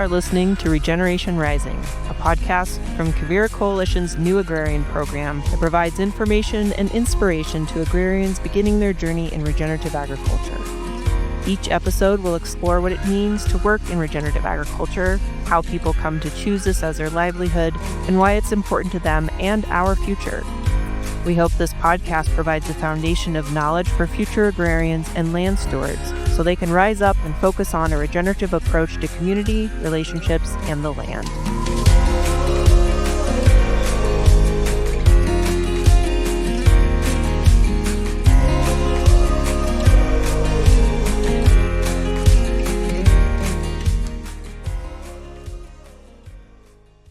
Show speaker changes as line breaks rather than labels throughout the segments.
are listening to Regeneration Rising, a podcast from Quivira Coalition's new Agrarian Program that provides information and inspiration to agrarians beginning their journey in regenerative agriculture. Each episode will explore what it means to work in regenerative agriculture, how people come to choose this as their livelihood, and why it's important to them and our future. We hope this podcast provides a foundation of knowledge for future agrarians and land stewards so they can rise up and focus on a regenerative approach to community, relationships, and the land.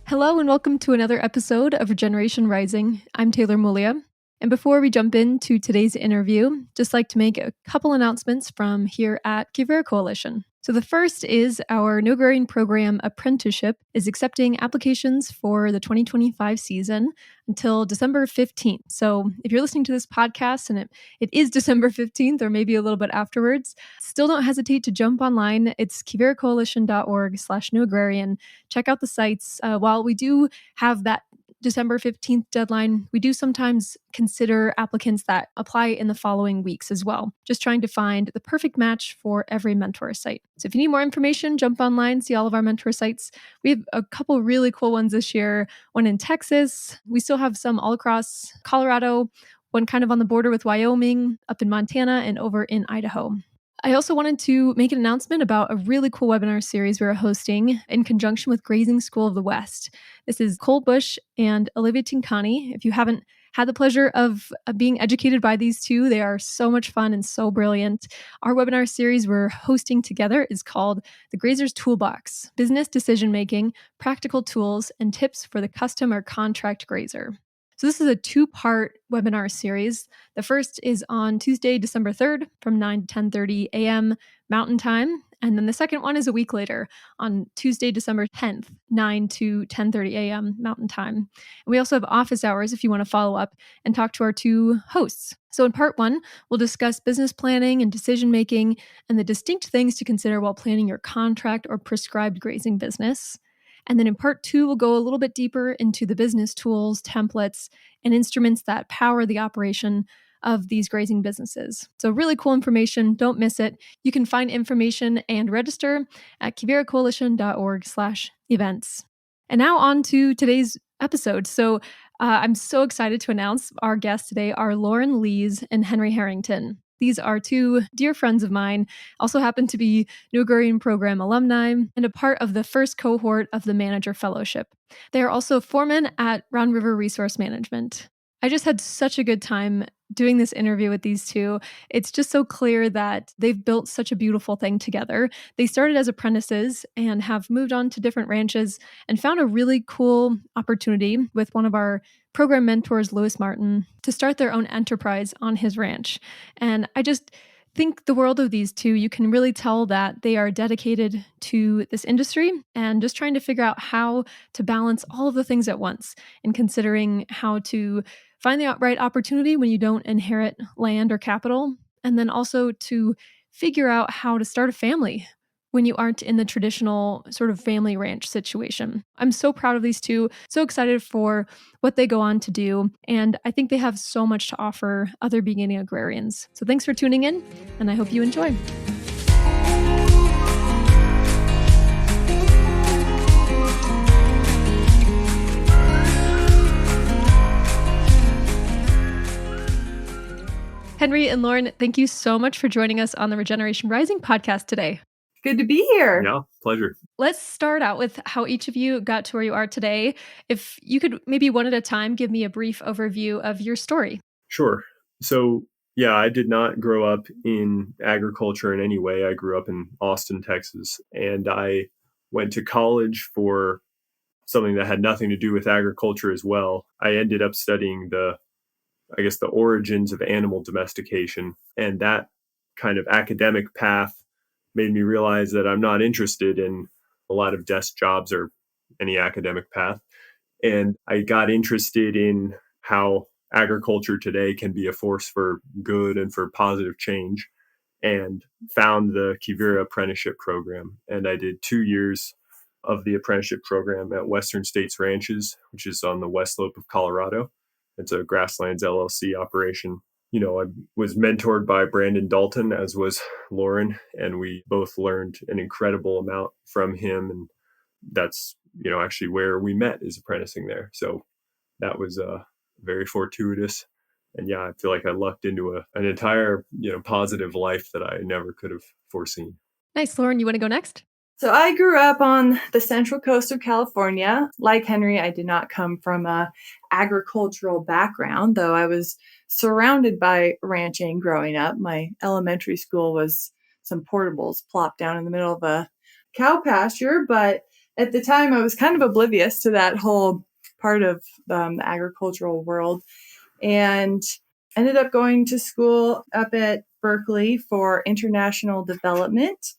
Hello and welcome to another episode of Regeneration Rising. I'm Taylor Muglia. And before we jump into today's interview, just like to make a couple announcements from here at Quivira Coalition. So the first is our new Agrarian Program Apprenticeship is accepting applications for the 2025 season until December 15th. So if you're listening to this podcast and it is December 15th or maybe a little bit afterwards, still don't hesitate to jump online. It's quiviracoalition.org/newagrarian. Check out the sites. While we do have that December 15th deadline, we do sometimes consider applicants that apply in the following weeks as well, just trying to find the perfect match for every mentor site. So if you need more information, jump online, see all of our mentor sites. We have a couple really cool ones this year, one in Texas. We still have some all across Colorado, one kind of on the border with Wyoming, up in Montana, and over in Idaho. I also wanted to make an announcement about a really cool webinar series we're hosting in conjunction with Grazing School of the West. This is Cole Bush and Olivia Tincani. If you haven't had the pleasure of being educated by these two, they are so much fun and so brilliant. Our webinar series we're hosting together is called The Grazer's Toolbox: Business Decision Making, Practical Tools, and Tips for the Custom or Contract Grazer. So this is a two-part webinar series. The first is on Tuesday, December 3rd from 9 to 10:30 a.m. Mountain Time. And then the second one is a week later on Tuesday, December 10th, 9 to 10:30 a.m. Mountain Time. And we also have office hours if you want to follow up and talk to our two hosts. So in part one, we'll discuss business planning and decision making and the distinct things to consider while planning your contract or prescribed grazing business. And then in part two, we'll go a little bit deeper into the business tools, templates, and instruments that power the operation of these grazing businesses. So really cool information. Don't miss it. You can find information and register at quiviracoalition.org/events. And now on to today's episode. So I'm so excited to announce our guests today are Lees and Henry Harrington. These are two dear friends of mine, also happen to be new Agrarian Program alumni and a part of the first cohort of the Manager Fellowship. They are also foremen at Round River Resource Management. I just had such a good time doing this interview with these two. It's just so clear that they've built such a beautiful thing together. They started as apprentices and have moved on to different ranches and found a really cool opportunity with one of our program mentors, Lewis Martin, to start their own enterprise on his ranch. And I just think the world of these two. You can really tell that they are dedicated to this industry and just trying to figure out how to balance all of the things at once and considering how to find the right opportunity when you don't inherit land or capital, and then also to figure out how to start a family when you aren't in the traditional sort of family ranch situation. I'm so proud of these two, so excited for what they go on to do, and I think they have so much to offer other beginning agrarians. So thanks for tuning in, and I hope you enjoy. Henry and Lauren, thank you so much for joining us on the Regeneration Rising podcast today.
Good to be here.
Yeah, pleasure.
Let's start out with how each of you got to where you are today. If you could maybe one at a time give me a brief overview of your story.
Sure. So, yeah, I did not grow up in agriculture in any way. I grew up in Austin, Texas, and I went to college for something that had nothing to do with agriculture as well. I ended up studying the origins of animal domestication, and that kind of academic path made me realize that I'm not interested in a lot of desk jobs or any academic path. And I got interested in how agriculture today can be a force for good and for positive change, and found the Quivira Apprenticeship program. And I did 2 years of the apprenticeship program at Western States Ranches, which is on the west slope of Colorado. It's a Grasslands LLC operation. I was mentored by Brandon Dalton, as was Lauren, and we both learned an incredible amount from him. And that's, actually where we met, is apprenticing there. So that was very fortuitous. And yeah, I feel like I lucked into an entire, positive life that I never could have foreseen.
Nice. Lauren, you want to go next?
So I grew up on the central coast of California. Like Henry, I did not come from a agricultural background, though I was surrounded by ranching growing up. My elementary school was some portables plopped down in the middle of a cow pasture, but at the time I was kind of oblivious to that whole part of the agricultural world, and ended up going to school up at Berkeley for international development,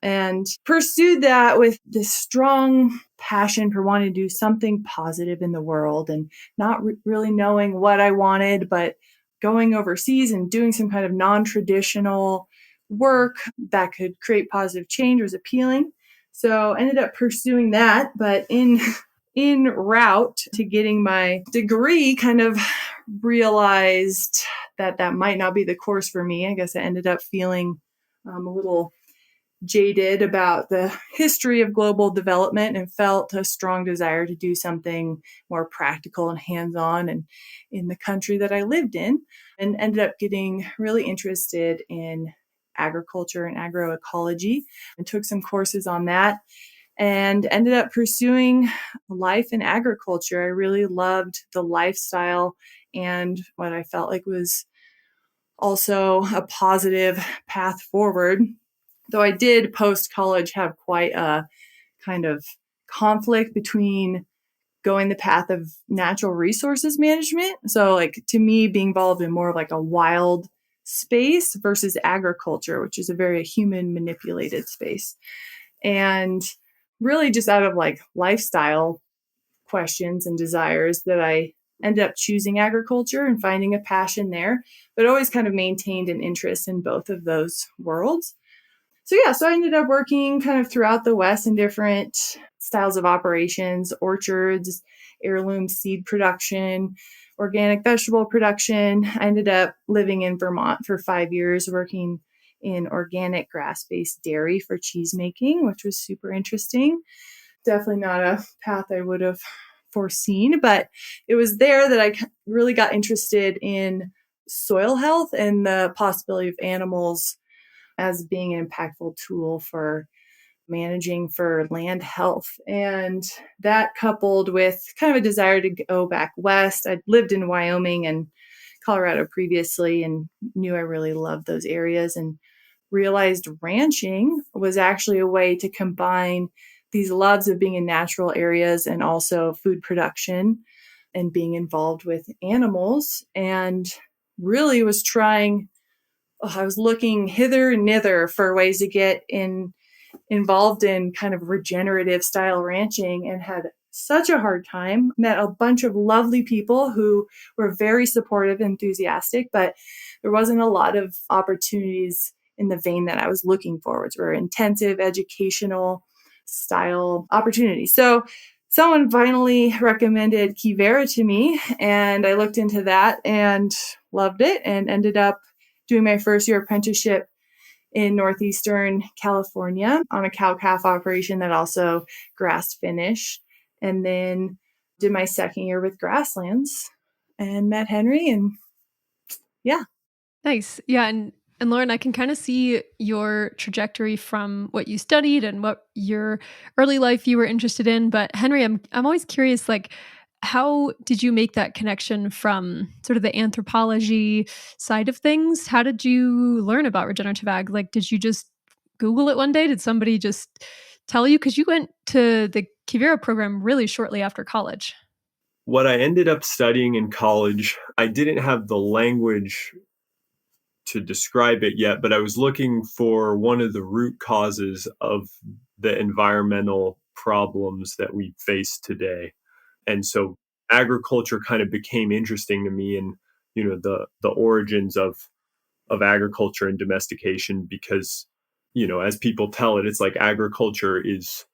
and pursued that with this strong passion for wanting to do something positive in the world, and not really knowing what I wanted, but going overseas and doing some kind of non-traditional work that could create positive change was appealing. So ended up pursuing that, but in route to getting my degree, kind of realized that might not be the course for me. I guess I ended up feeling a little jaded about the history of global development, and felt a strong desire to do something more practical and hands-on and in the country that I lived in, and ended up getting really interested in agriculture and agroecology, and took some courses on that, and ended up pursuing life in agriculture. I really loved the lifestyle and what I felt like was also a positive path forward. Though I did post-college have quite a kind of conflict between going the path of natural resources management. So to me, being involved in more of a wild space versus agriculture, which is a very human manipulated space. And really just out of lifestyle questions and desires that I ended up choosing agriculture and finding a passion there, but always kind of maintained an interest in both of those worlds. So I ended up working kind of throughout the West in different styles of operations, orchards, heirloom seed production, organic vegetable production. I ended up living in Vermont for 5 years, working in organic grass-based dairy for cheese making, which was super interesting. Definitely not a path I would have foreseen, but it was there that I really got interested in soil health and the possibility of animals as being an impactful tool for managing for land health. And that, coupled with kind of a desire to go back west. I'd lived in Wyoming and Colorado previously and knew I really loved those areas, and realized ranching was actually a way to combine these loves of being in natural areas and also food production and being involved with animals. And really was I was looking hither and thither for ways to get involved in kind of regenerative style ranching, and had such a hard time. Met a bunch of lovely people who were very supportive, enthusiastic, but there wasn't a lot of opportunities in the vein that I was looking for, which were intensive educational style opportunities. So someone finally recommended Quivira to me, and I looked into that and loved it, and ended up doing my first year apprenticeship in northeastern California on a cow-calf operation that also grass finished, and then did my second year with Grasslands and met Henry, and yeah.
Nice. Yeah. And Lauren, I can kind of see your trajectory from what you studied and what your early life you were interested in. But Henry, I'm always curious, how did you make that connection from sort of the anthropology side of things? How did you learn about regenerative ag? Did you just Google it one day? Did somebody just tell you? Because you went to the Quivira program really shortly after college.
What I ended up studying in college, I didn't have the language to describe it yet, but I was looking for one of the root causes of the environmental problems that we face today. And so agriculture kind of became interesting to me, and the origins of agriculture and domestication, because as people tell it, it's like agriculture is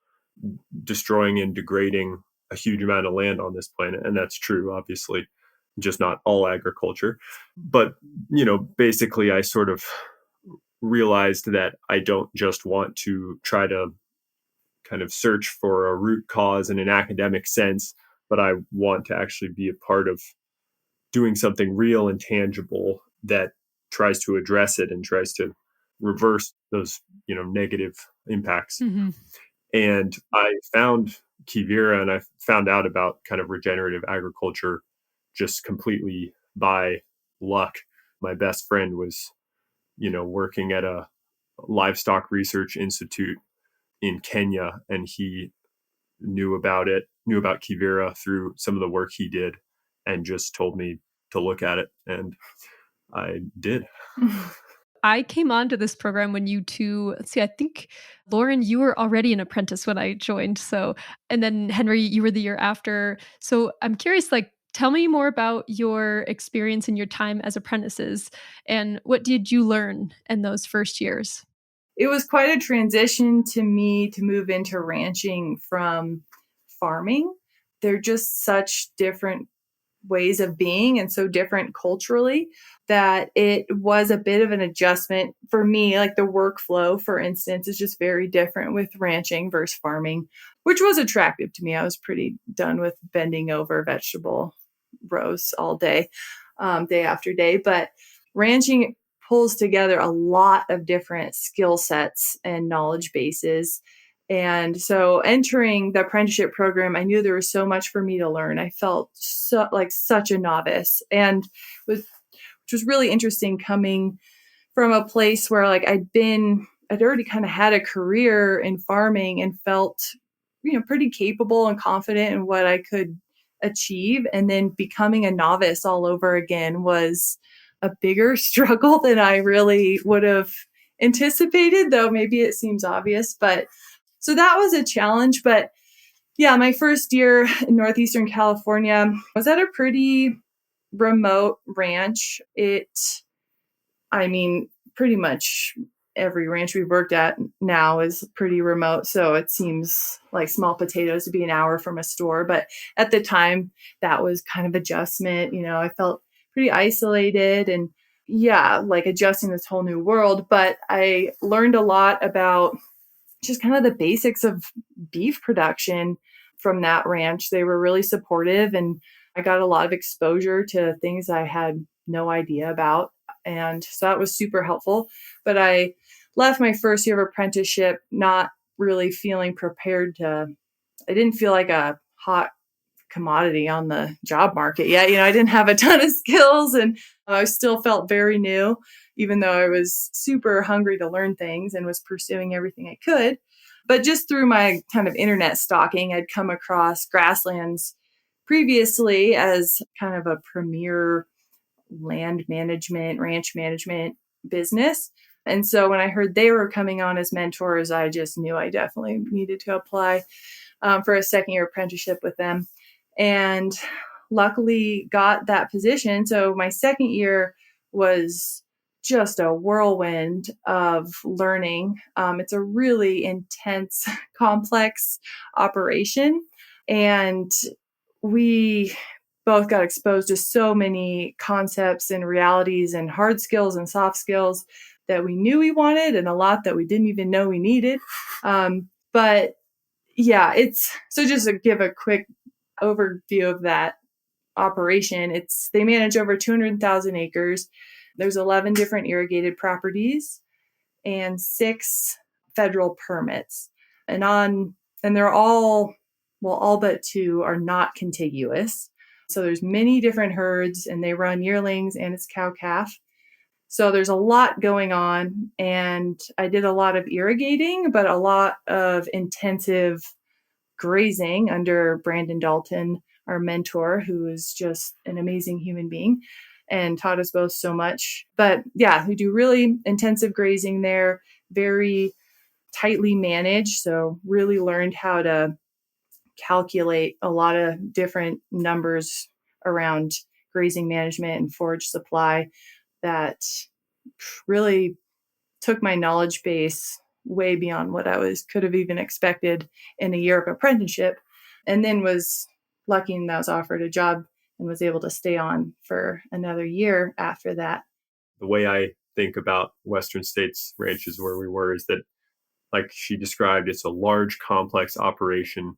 destroying and degrading a huge amount of land on this planet. And that's true, obviously, just not all agriculture. But, basically, I sort of realized that I don't just want to try to kind of search for a root cause in an academic sense, but I want to actually be a part of doing something real and tangible that tries to address it and tries to reverse those, negative impacts.
Mm-hmm.
And I found Quivira and I found out about kind of regenerative agriculture just completely by luck. My best friend was, working at a livestock research institute in Kenya, and he knew about Quivira through some of the work he did and just told me to look at it. And I did.
I came onto this program when you two, let's see, I think, Lauren, you were already an apprentice when I joined. So, and then Henry, you were the year after. So I'm curious, tell me more about your experience and your time as apprentices, and what did you learn in those first years?
It was quite a transition to me to move into ranching from farming. They're just such different ways of being and so different culturally that it was a bit of an adjustment for me. Like the workflow, for instance, is just very different with ranching versus farming, which was attractive to me. I was pretty done with bending over vegetable rows all day, day after day. But ranching pulls together a lot of different skill sets and knowledge bases. And so entering the apprenticeship program, I knew there was so much for me to learn. I felt like such a novice, and which was really interesting coming from a place where I'd already kind of had a career in farming and felt, pretty capable and confident in what I could achieve. And then becoming a novice all over again was a bigger struggle than I really would have anticipated, though maybe it seems obvious. But so that was a challenge. But yeah, my first year in Northeastern California was at a pretty remote ranch. Pretty much every ranch we've worked at now is pretty remote. So it seems like small potatoes to be an hour from a store. But at the time, that was kind of adjustment. I felt pretty isolated and adjusting this whole new world. But I learned a lot about just kind of the basics of beef production from that ranch. They were really supportive, and I got a lot of exposure to things I had no idea about. And so that was super helpful. But I left my first year of apprenticeship not really feeling prepared I didn't feel like a hot commodity on the job market yet. I didn't have a ton of skills, and I still felt very new, even though I was super hungry to learn things and was pursuing everything I could. But just through my kind of internet stalking, I'd come across Grasslands previously as kind of a premier land management, ranch management business. And so when I heard they were coming on as mentors, I just knew I definitely needed to apply for a second year apprenticeship with them. And luckily got that position. So my second year was just a whirlwind of learning. It's a really intense, complex operation. And we both got exposed to so many concepts and realities and hard skills and soft skills that we knew we wanted and a lot that we didn't even know we needed. But yeah, so just to give a quick overview of that operation, they manage over 200,000 acres. There's 11 different irrigated properties and 6 federal permits. And they're all but 2 are not contiguous. So there's many different herds, and they run yearlings and it's cow-calf. So there's a lot going on, and I did a lot of irrigating, but a lot of intensive grazing under Brandon Dalton, our mentor, who is just an amazing human being and taught us both so much. But yeah, we do really intensive grazing there, very tightly managed. So really learned how to calculate a lot of different numbers around grazing management and forage supply that really took my knowledge base way beyond what I could have even expected in a year of apprenticeship. And then was lucky and I was offered a job and was able to stay on for another year after that.
The way I think about Western States ranches where we were is that, like she described, it's a large, complex operation,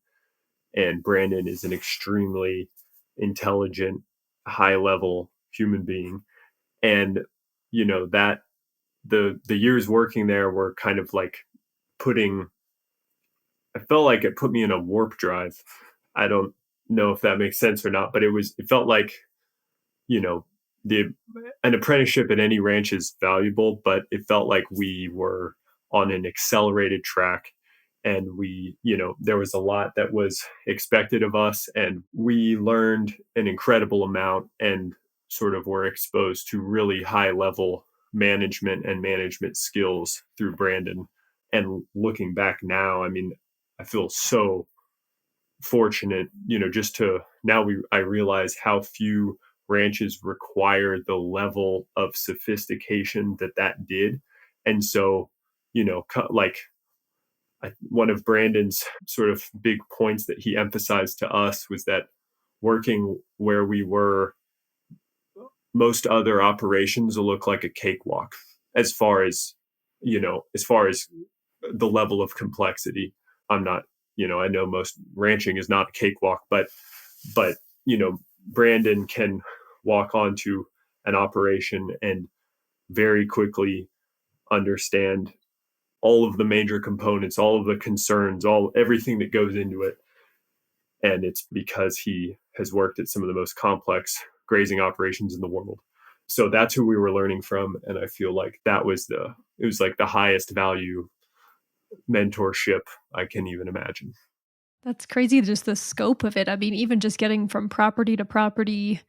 and Brandon is an extremely intelligent, high-level human being. And, that the years working there were kind of like I felt like it put me in a warp drive. I don't know if that makes sense or not, but it felt like, you know, an apprenticeship at any ranch is valuable, but it felt like we were on an accelerated track, and there was a lot that was expected of us, and we learned an incredible amount and sort of were exposed to really high level management skills through Brandon. And looking back now, I mean, I feel so fortunate, just to I realize how few ranches require the level of sophistication that did. And so, like one of Brandon's sort of big points that he emphasized to us was that working where we were, most other operations will look like a cakewalk as far as the level of complexity. I'm not, I know most ranching is not a cakewalk, but Brandon can walk onto an operation and very quickly understand all of the major components, all of the concerns, everything that goes into it. And it's because he has worked at some of the most complex grazing operations in the world. So that's who we were learning from. And I feel like it was like the highest value mentorship I can even imagine.
That's crazy, just the scope of it. I mean, even just getting from property to property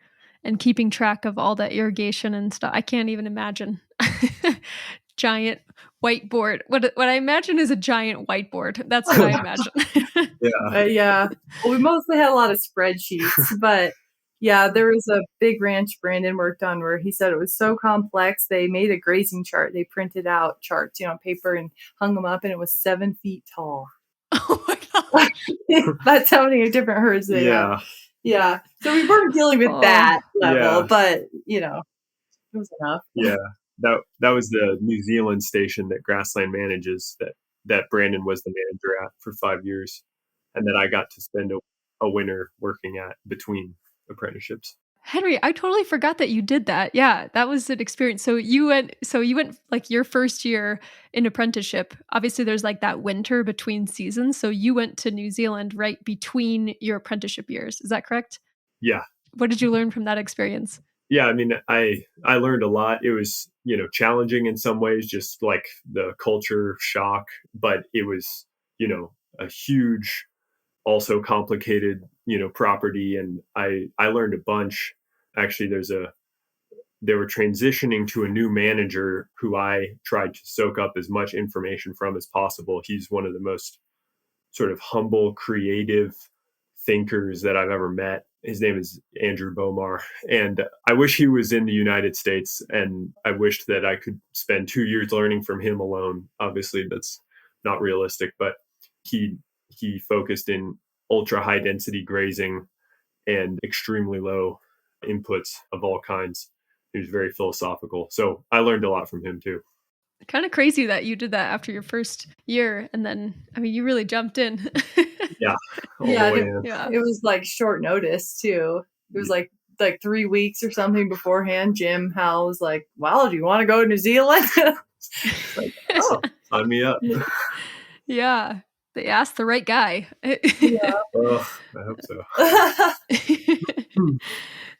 and keeping track of all that irrigation and stuff. I can't even imagine. Giant whiteboard. What I imagine is a giant whiteboard. That's what I imagine.
Yeah. Well, we mostly had a lot of spreadsheets, but yeah, there was a big ranch Brandon worked on where he said it was so complex. They made a grazing chart. They printed out charts, on paper and hung them up, and it was 7 feet tall.
Oh my God.
That's how many different herds they had. Yeah. So we weren't dealing with that level, but it was enough.
Yeah. That was the New Zealand station that Grassland manages that Brandon was the manager at for 5 years, and that I got to spend a winter working at between apprenticeships.
Henry, I totally forgot that you did that. Yeah, that was an experience. So you went like your first year in apprenticeship. Obviously there's like that winter between seasons. So you went to New Zealand right between your apprenticeship years. Is that correct?
Yeah.
What did you learn from that experience?
Yeah, I mean, I learned a lot. It was, challenging in some ways, just like the culture shock, but it was, a huge, also complicated, property. And I learned a bunch. Actually, they were transitioning to a new manager who I tried to soak up as much information from as possible. He's one of the most sort of humble, creative thinkers that I've ever met. His name is Andrew Bomar. And I wish he was in the United States, and I wished that I could spend 2 years learning from him alone. Obviously, that's not realistic, but he focused in ultra high density grazing and extremely low inputs of all kinds. He was very philosophical. So I learned a lot from him too.
Kind of crazy that you did that after your first year. And then, I mean, you really jumped in.
Yeah.
It was like short notice too. It was like 3 weeks or something beforehand. Jim Howell was like, "Well, do you want to go to New Zealand?"
Like, sign me up.
Yeah. They asked the right guy.
Yeah.
I hope so.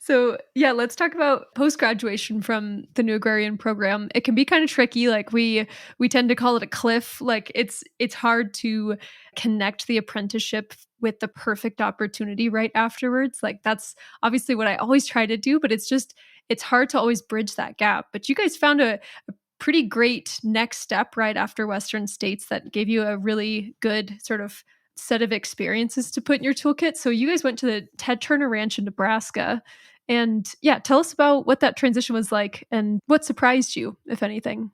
So yeah, let's talk about post-graduation from the new agrarian program. It can be kind of tricky. Like we tend to call it a cliff. Like it's hard to connect the apprenticeship with the perfect opportunity right afterwards. Like that's obviously what I always try to do, but it's hard to always bridge that gap. But you guys found a pretty great next step right after Western States that gave you a really good sort of set of experiences to put in your toolkit. So you guys went to the Ted Turner Ranch in Nebraska. And yeah, tell us about what that transition was like and what surprised you, if anything.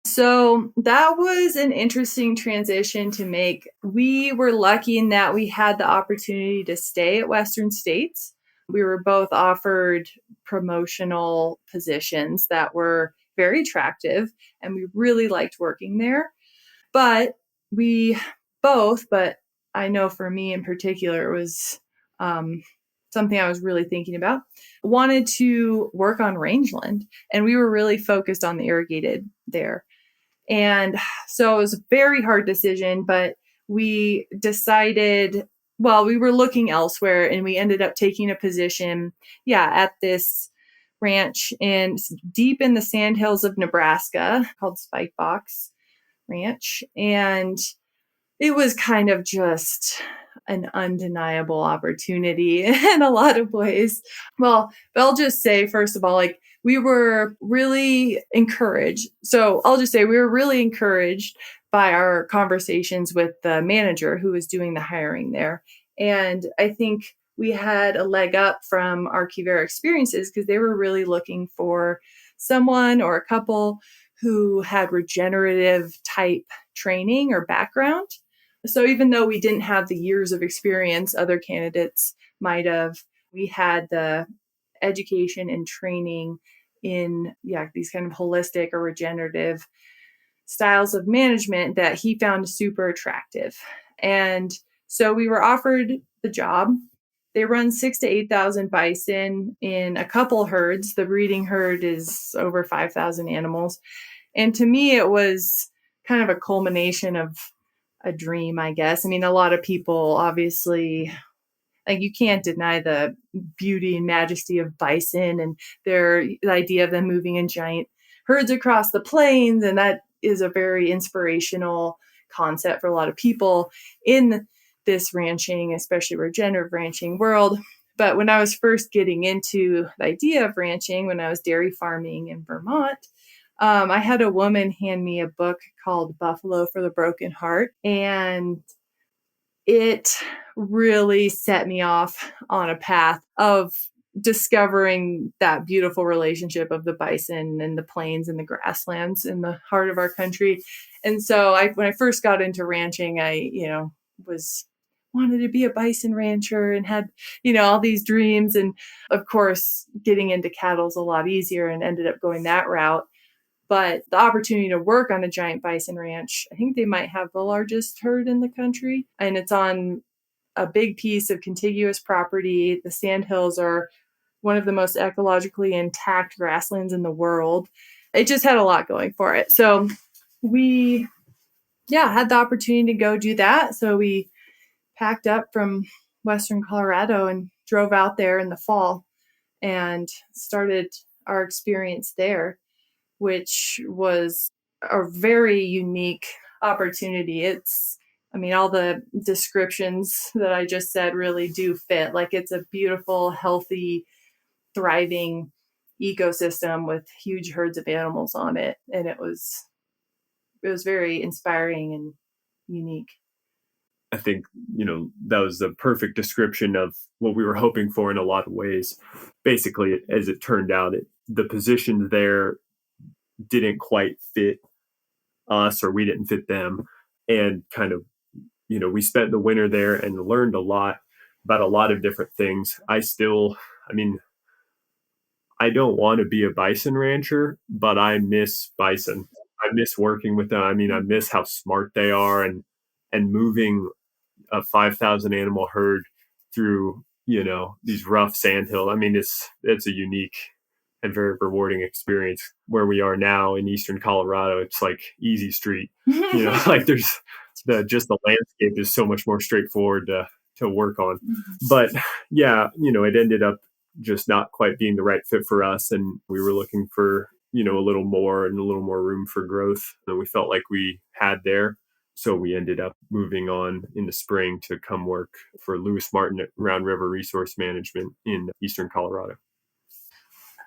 So that was an interesting transition to make. We were lucky in that we had the opportunity to stay at Western States. We were both offered promotional positions that were very attractive, and we really liked working there. But we both, but I know for me in particular, it was something I was really thinking about, wanted to work on rangeland. And we were really focused on the irrigated there. And so it was a very hard decision, but we decided, well, we were looking elsewhere and we ended up taking a position, at this ranch deep in the sandhills of Nebraska called Spikebox Ranch. And it was kind of just an undeniable opportunity in a lot of ways. Well, I'll just say, first of all, like we were really encouraged. So I'll just say we were really encouraged by our conversations with the manager who was doing the hiring there. And I think we had a leg up from our Quivira experiences because they were really looking for someone or a couple who had regenerative type training or background. So even though we didn't have the years of experience other candidates might have, we had the education and training in these kind of holistic or regenerative styles of management that he found super attractive. And so we were offered the job. They run 6,000 to 8,000 bison in a couple herds. The breeding herd is over 5,000 animals. And to me, it was kind of a culmination of a dream, I guess. I mean, a lot of people obviously, like, you can't deny the beauty and majesty of bison and the idea of them moving in giant herds across the plains. And that is a very inspirational concept for a lot of people in this ranching, especially regenerative ranching world. But when I was first getting into the idea of ranching, when I was dairy farming in Vermont, I had a woman hand me a book called Buffalo for the Broken Heart, and it really set me off on a path of discovering that beautiful relationship of the bison and the plains and the grasslands in the heart of our country. And so when I first got into ranching, I, wanted to be a bison rancher and had, all these dreams. And of course, getting into cattle is a lot easier and ended up going that route. But the opportunity to work on a giant bison ranch, I think they might have the largest herd in the country. And it's on a big piece of contiguous property. The sandhills are one of the most ecologically intact grasslands in the world. It just had a lot going for it. So we, had the opportunity to go do that. So we packed up from Western Colorado and drove out there in the fall and started our experience there, which was a very unique opportunity. All the descriptions that I just said really do fit. Like, it's a beautiful, healthy, thriving ecosystem with huge herds of animals on it. And it was very inspiring and unique.
I think, that was the perfect description of what we were hoping for in a lot of ways. Basically, as it turned out, the positions there didn't quite fit us, or we didn't fit them. And kind of, we spent the winter there and learned a lot about a lot of different things. I don't want to be a bison rancher, but I miss bison. I miss working with them. I miss how smart they are and moving a 5,000 animal herd through, these rough sandhill. It's a unique and very rewarding experience. Where we are now in Eastern Colorado, it's like easy street, like there's the landscape is so much more straightforward to work on. But it ended up just not quite being the right fit for us. And we were looking for, a little more room for growth than we felt like we had there. So we ended up moving on in the spring to come work for Lewis Martin at Round River Resource Management in Eastern Colorado.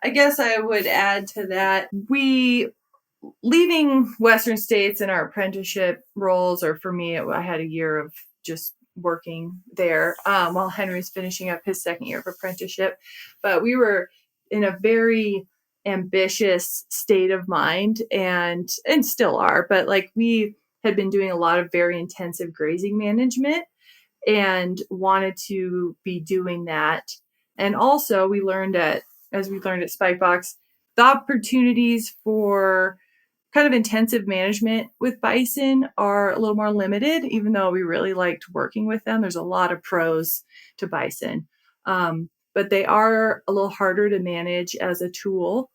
I guess I would add to that, leaving Western States in our apprenticeship roles, or for me, I had a year of just working there while Henry's finishing up his second year of apprenticeship. But we were in a very ambitious state of mind and still are, but like we had been doing a lot of very intensive grazing management and wanted to be doing that. And also as we learned at Spikebox, the opportunities for kind of intensive management with bison are a little more limited, even though we really liked working with them. There's a lot of pros to bison, but they are a little harder to manage as a tool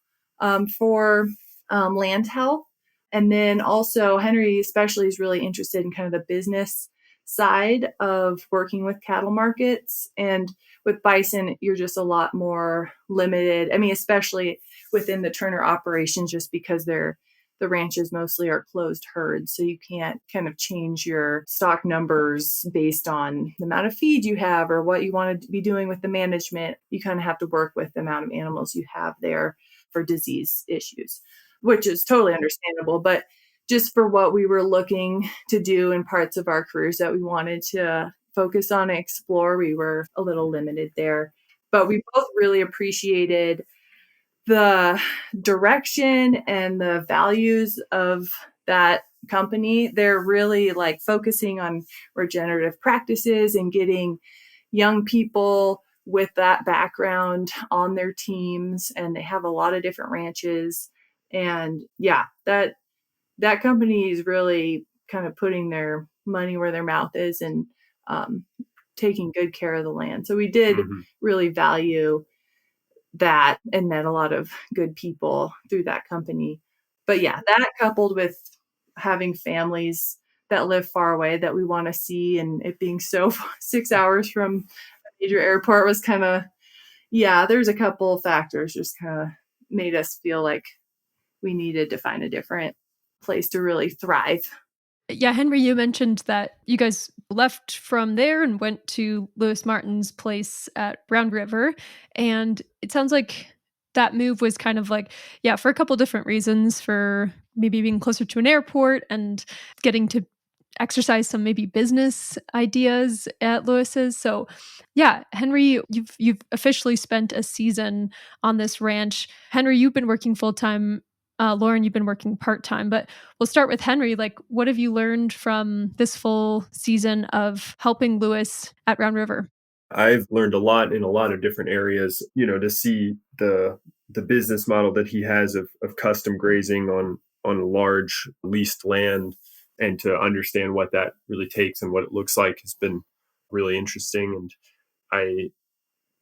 for land health. And then also Henry especially is really interested in kind of the business side of working with cattle markets. And with bison, you're just a lot more limited. I mean, especially within the Turner operations, just because the ranches mostly are closed herds. So you can't kind of change your stock numbers based on the amount of feed you have or what you want to be doing with the management. You kind of have to work with the amount of animals you have there for disease issues, which is totally understandable. But just for what we were looking to do in parts of our careers that we wanted to focus on and explore, we were a little limited there. But we both really appreciated the direction and the values of that company. They're really like focusing on regenerative practices and getting young people with that background on their teams. And they have a lot of different ranches. And yeah, that company is really kind of putting their money where their mouth is and taking good care of the land. So we did really value that and met a lot of good people through that company. But yeah, that coupled with having families that live far away that we want to see and it being so 6 hours from a major airport was kind of, there's a couple of factors just kind of made us feel like we needed to find a different place to really thrive.
Yeah, Henry, you mentioned that you guys left from there and went to Lewis Martin's place at Round River. And it sounds like that move was kind of like, for a couple different reasons, for maybe being closer to an airport and getting to exercise some maybe business ideas at Lewis's. So yeah, Henry, you've officially spent a season on this ranch. Henry, you've been working full time. Lauren, you've been working part-time, but we'll start with Henry. Like, what have you learned from this full season of helping Lewis at Round River?
I've learned a lot in a lot of different areas, to see the business model that he has of custom grazing on large leased land and to understand what that really takes and what it looks like has been really interesting. And I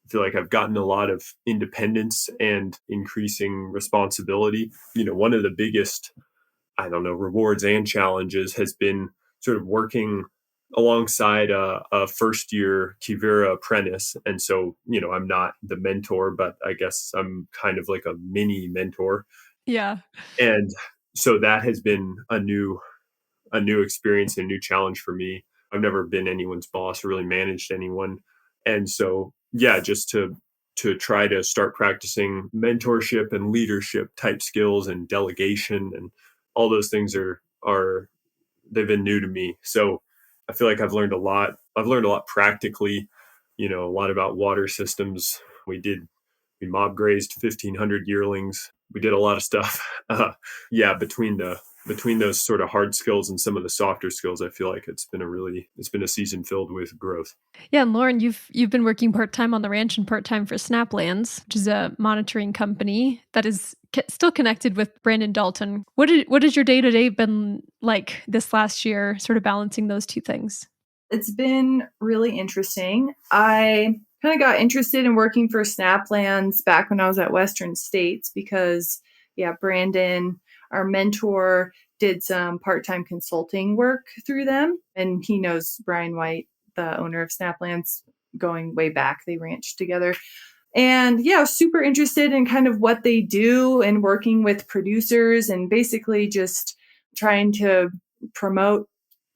feel like I've gotten a lot of independence and increasing responsibility. One of the biggest, rewards and challenges has been sort of working alongside a first year Quivira apprentice. And so, I'm not the mentor, but I guess I'm kind of like a mini mentor.
Yeah.
And so that has been a new experience and a new challenge for me. I've never been anyone's boss or really managed anyone. And so, just to try to start practicing mentorship and leadership type skills and delegation and all those things are they've been new to me. So I feel like I've learned a lot. I've learned a lot practically, a lot about water systems. We mob grazed 1,500 yearlings. We did a lot of stuff. Between those sort of hard skills and some of the softer skills, I feel like it's been a season filled with growth.
Yeah, and Lauren, you've been working part-time on the ranch and part-time for Snaplands, which is a monitoring company that is still connected with Brandon Dalton. What has your day-to-day been like this last year, sort of balancing those two things?
It's been really interesting. I kind of got interested in working for Snaplands back when I was at Western States because, Brandon, our mentor, did some part-time consulting work through them. And he knows Brian White, the owner of Snaplands, going way back. They ranched together. And super interested in kind of what they do and working with producers and basically just trying to promote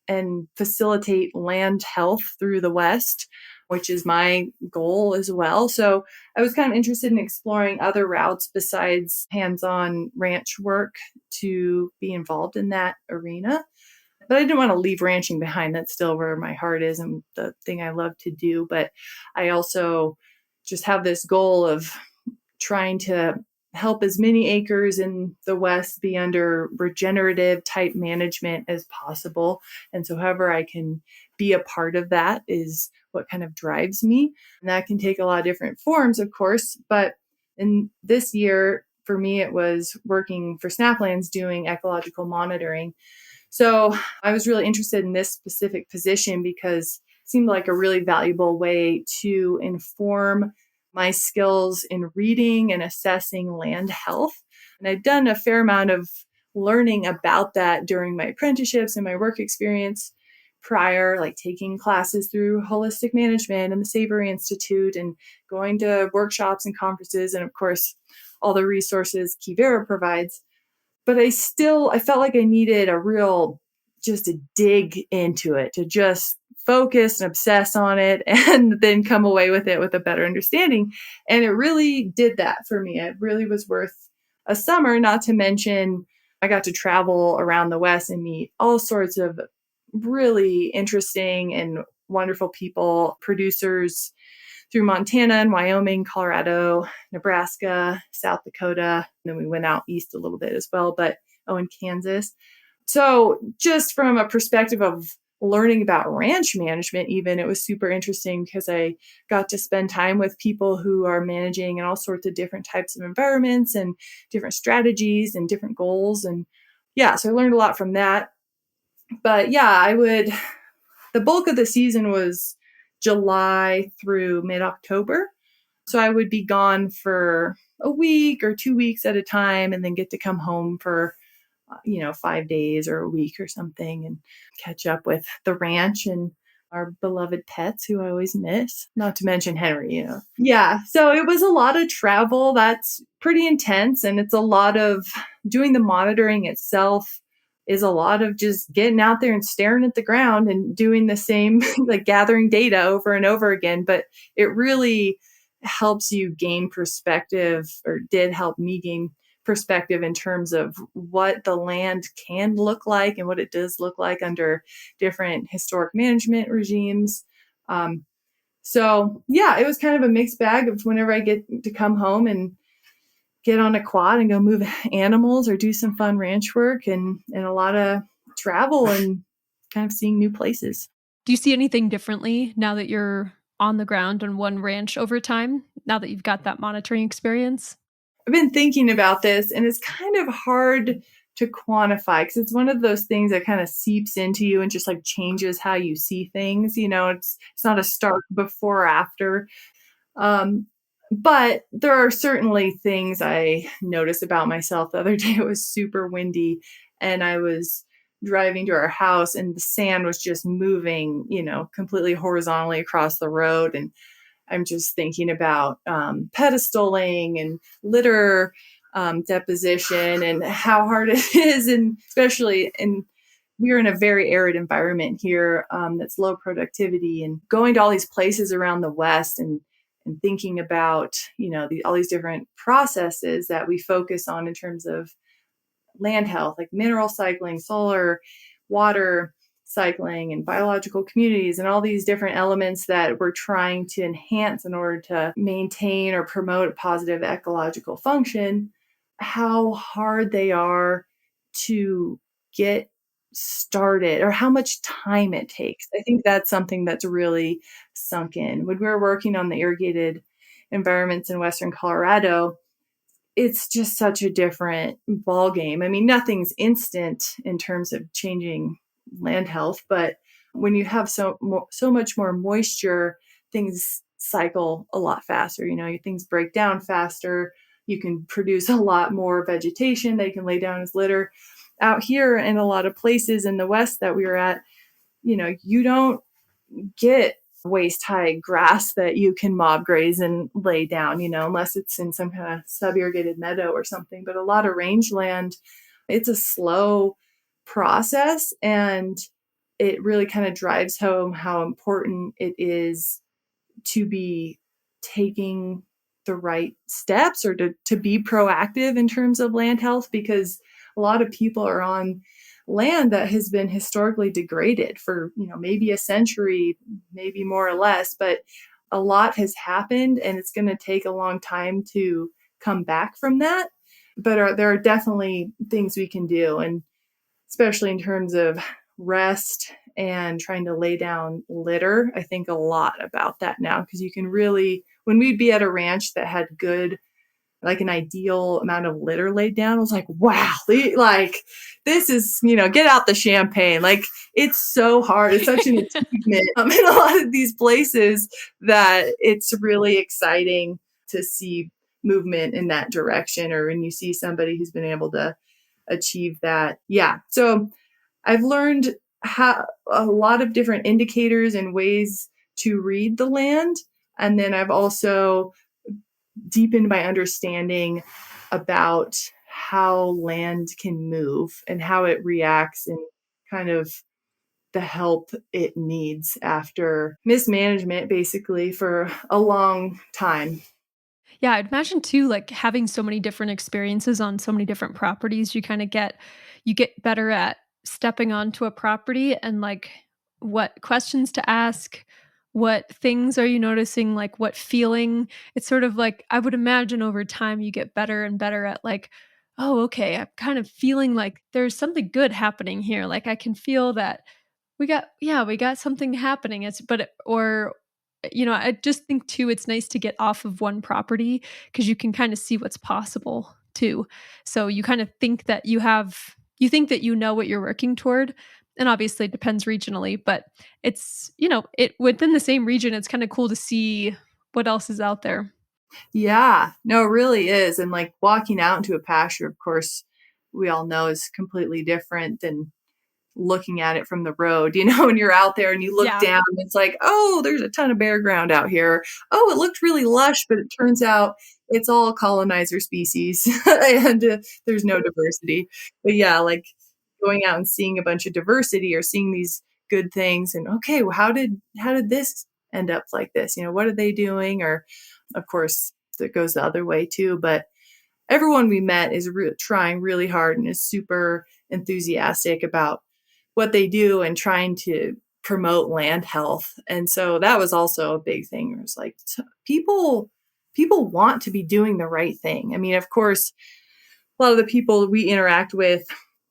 and facilitate land health through the West, which is my goal as well. So I was kind of interested in exploring other routes besides hands-on ranch work to be involved in that arena. But I didn't want to leave ranching behind. That's still where my heart is and the thing I love to do. But I also just have this goal of trying to help as many acres in the West be under regenerative type management as possible. And so however I can be a part of that is what kind of drives me. And that can take a lot of different forms, of course. But in this year, for me, it was working for Snaplands doing ecological monitoring. So I was really interested in this specific position because it seemed like a really valuable way to inform my skills in reading and assessing land health. And I'd done a fair amount of learning about that during my apprenticeships and my work experience prior, like taking classes through holistic management and the Savory Institute and going to workshops and conferences. And of course, all the resources Quivira provides. But I felt like I needed just to dig into it, to just focus and obsess on it and then come away with it with a better understanding. And it really did that for me. It really was worth a summer, not to mention I got to travel around the West and meet all sorts of really interesting and wonderful people, producers through Montana and Wyoming, Colorado, Nebraska, South Dakota. And then we went out east a little bit as well, in Kansas. So just from a perspective of learning about ranch management, even, it was super interesting because I got to spend time with people who are managing in all sorts of different types of environments and different strategies and different goals. And yeah, so I learned a lot from that. But yeah, the bulk of the season was July through mid-October. So I would be gone for a week or 2 weeks at a time and then get to come home for 5 days or a week or something and catch up with the ranch and our beloved pets who I always miss, not to mention Henry, Yeah. So it was a lot of travel. That's pretty intense. And it's a lot of doing the monitoring itself is a lot of just getting out there and staring at the ground and doing the same, like gathering data over and over again. But it really helps you gain perspective, or did help me gain perspective in terms of what the land can look like and what it does look like under different historic management regimes. So yeah, it was kind of a mixed bag of whenever I get to come home and get on a quad and go move animals or do some fun ranch work and a lot of travel and kind of seeing new places.
Do you see anything differently now that you're on the ground on one ranch over time, now that you've got that monitoring experience?
I've been thinking about this, and it's kind of hard to quantify because it's one of those things that kind of seeps into you and just like changes how you see things. It's not a start before or after. But there are certainly things I noticed about myself. The other day it was super windy and I was driving to our house and the sand was just moving, completely horizontally across the road. And I'm just thinking about pedestaling and litter deposition and how hard it is. And especially we're in a very arid environment here that's low productivity, and going to all these places around the West and thinking about, all these different processes that we focus on in terms of land health, like mineral cycling, solar, water cycling, and biological communities, and all these different elements that we're trying to enhance in order to maintain or promote a positive ecological function, how hard they are to get started or how much time it takes. I think that's something that's really sunk in. When we were working on the irrigated environments in Western Colorado, it's just such a different ballgame. I mean, nothing's instant in terms of changing land health, but when you have so much more moisture, things cycle a lot faster. Things break down faster. You can produce a lot more vegetation that you can lay down as litter. Out here in a lot of places in the West that we were at, you don't get waist high grass that you can mob graze and lay down, unless it's in some kind of sub-irrigated meadow or something. But a lot of rangeland, it's a slow process, and it really kind of drives home how important it is to be taking the right steps or to be proactive in terms of land health, because a lot of people are on land that has been historically degraded for, maybe a century, maybe more or less, but a lot has happened and it's going to take a long time to come back from that. But there are definitely things we can do. And especially in terms of rest and trying to lay down litter, I think a lot about that now, because you can really, when we'd be at a ranch that had good, like an ideal amount of litter laid down, I was like, wow, like this is, get out the champagne. Like it's so hard. It's such an achievement in a lot of these places that it's really exciting to see movement in that direction, or when you see somebody who's been able to achieve that. Yeah. So I've learned how a lot of different indicators and ways to read the land. And then I've also deepened my understanding about how land can move and how it reacts and kind of the help it needs after mismanagement, basically, for a long time.
Yeah, I'd imagine too, like having so many different experiences on so many different properties, you get better at stepping onto a property and like what questions to ask, what things are you noticing, like what feeling. It's sort of like I would imagine over time you get better and better at like, oh, okay, I'm kind of feeling like there's something good happening here. Like I can feel that we got something happening. I just think too it's nice to get off of one property because you can kind of see what's possible too. So you kind of think that you think that you know what you're working toward. And obviously it depends regionally, but it's, it within the same region, it's kind of cool to see what else is out there.
Yeah, no, it really is. And like walking out into a pasture, of course, we all know is completely different than looking at it from the road, when you're out there and you look
Yeah.
down, it's like, oh, there's a ton of bare ground out here. Oh, it looked really lush, but it turns out it's all colonizer species and there's no diversity. But yeah, like going out and seeing a bunch of diversity or seeing these good things and okay, well, how did this end up like this? What are they doing? Or of course, it goes the other way too. But everyone we met is trying really hard and is super enthusiastic about what they do and trying to promote land health. And so that was also a big thing. It was like people want to be doing the right thing. I mean, of course, a lot of the people we interact with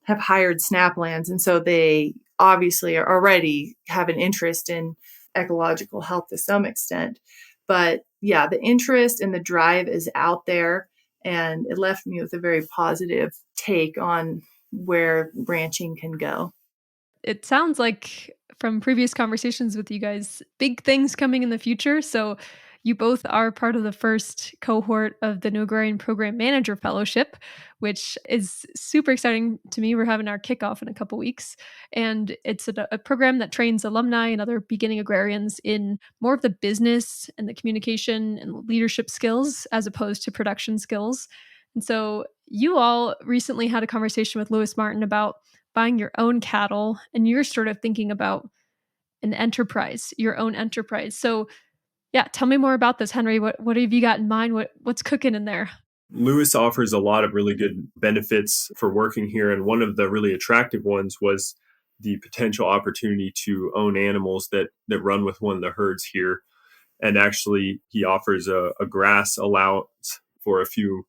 have hired Snaplands, and so they obviously already have an interest in ecological health to some extent. But yeah, the interest and the drive is out there, and it left me with a very positive take on where ranching can go.
It sounds like from previous conversations with you guys, big things coming in the future. So you both are part of the first cohort of the New Agrarian Program Manager Fellowship, which is super exciting to me. We're having our kickoff in a couple weeks, and it's a program that trains alumni and other beginning agrarians in more of the business and the communication and leadership skills as opposed to production skills. And so you all recently had a conversation with Lewis Martin about buying your own cattle, and you're sort of thinking about an enterprise, your own enterprise. So yeah, tell me more about this, Henry. What have you got in mind? What's cooking in there?
Lewis offers a lot of really good benefits for working here. And one of the really attractive ones was the potential opportunity to own animals that run with one of the herds here. And actually, he offers a grass allowance for a few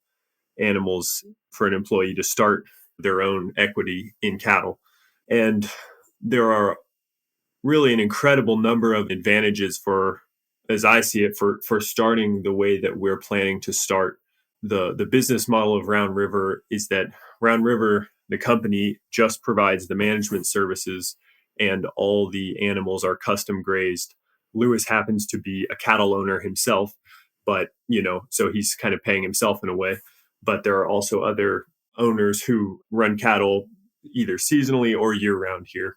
animals for an employee to start their own equity in cattle. And there are really an incredible number of advantages for, as I see it, for starting the way that we're planning to start. The business model of Round River is that Round River, the company, just provides the management services and all the animals are custom grazed. Lewis happens to be a cattle owner himself, but so he's kind of paying himself in a way. But there are also other owners who run cattle either seasonally or year round here.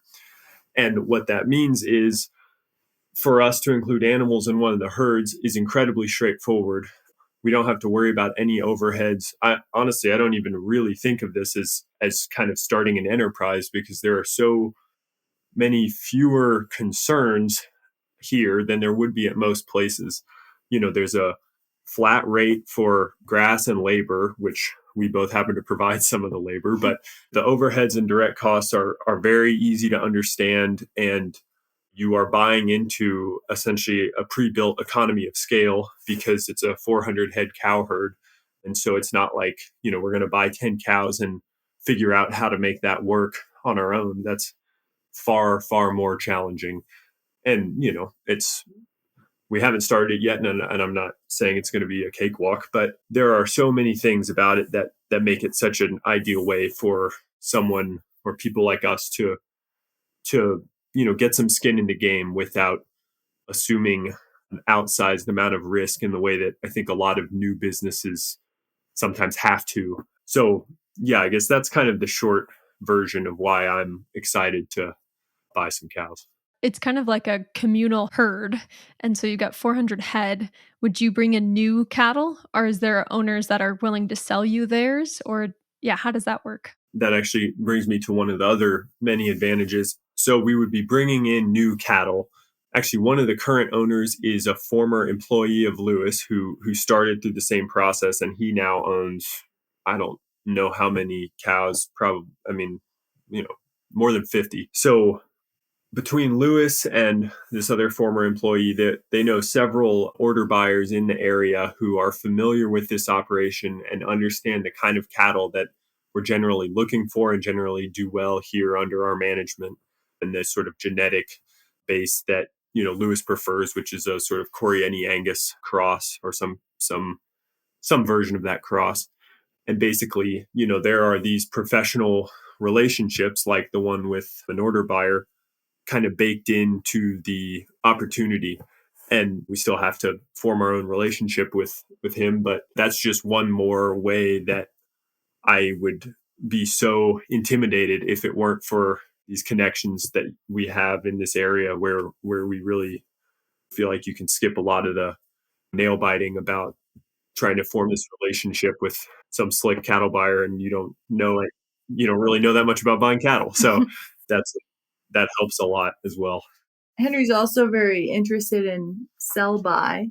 And what that means is for us to include animals in one of the herds is incredibly straightforward. We don't have to worry about any overheads. Honestly, I don't even really think of this as kind of starting an enterprise because there are so many fewer concerns here than there would be at most places. There's a flat rate for grass and labor, which we both happen to provide some of the labor, but the overheads and direct costs are very easy to understand. And you are buying into essentially a pre-built economy of scale because it's a 400 head cow herd And so it's not like, we're going to buy 10 cows and figure out how to make that work on our own. That's far, far more challenging. And, we haven't started it yet, and I'm not saying it's going to be a cakewalk, but there are so many things about it that make it such an ideal way for someone or people like us to get some skin in the game without assuming an outsized amount of risk in the way that I think a lot of new businesses sometimes have to. So, yeah, I guess that's kind of the short version of why I'm excited to buy some cows.
It's kind of like a communal herd. And so you've got 400 head. Would you bring in new cattle, or is there owners that are willing to sell you theirs? Or, yeah, how does that work?
That actually brings me to one of the other many advantages. So we would be bringing in new cattle. Actually, one of the current owners is a former employee of Lewis who started through the same process, and he now owns, I don't know how many cows, probably, more than 50. So between Lewis and this other former employee, that they know several order buyers in the area who are familiar with this operation and understand the kind of cattle that we're generally looking for and generally do well here under our management, and this sort of genetic base that Lewis prefers, which is a sort of Coriani Angus cross or some version of that cross. And basically, there are these professional relationships like the one with an order buyer kind of baked into the opportunity, and we still have to form our own relationship with him. But that's just one more way that I would be so intimidated if it weren't for these connections that we have in this area where we really feel like you can skip a lot of the nail biting about trying to form this relationship with some slick cattle buyer, and you don't really know that much about buying cattle. So that helps a lot as well.
Henry's also very interested in sell-by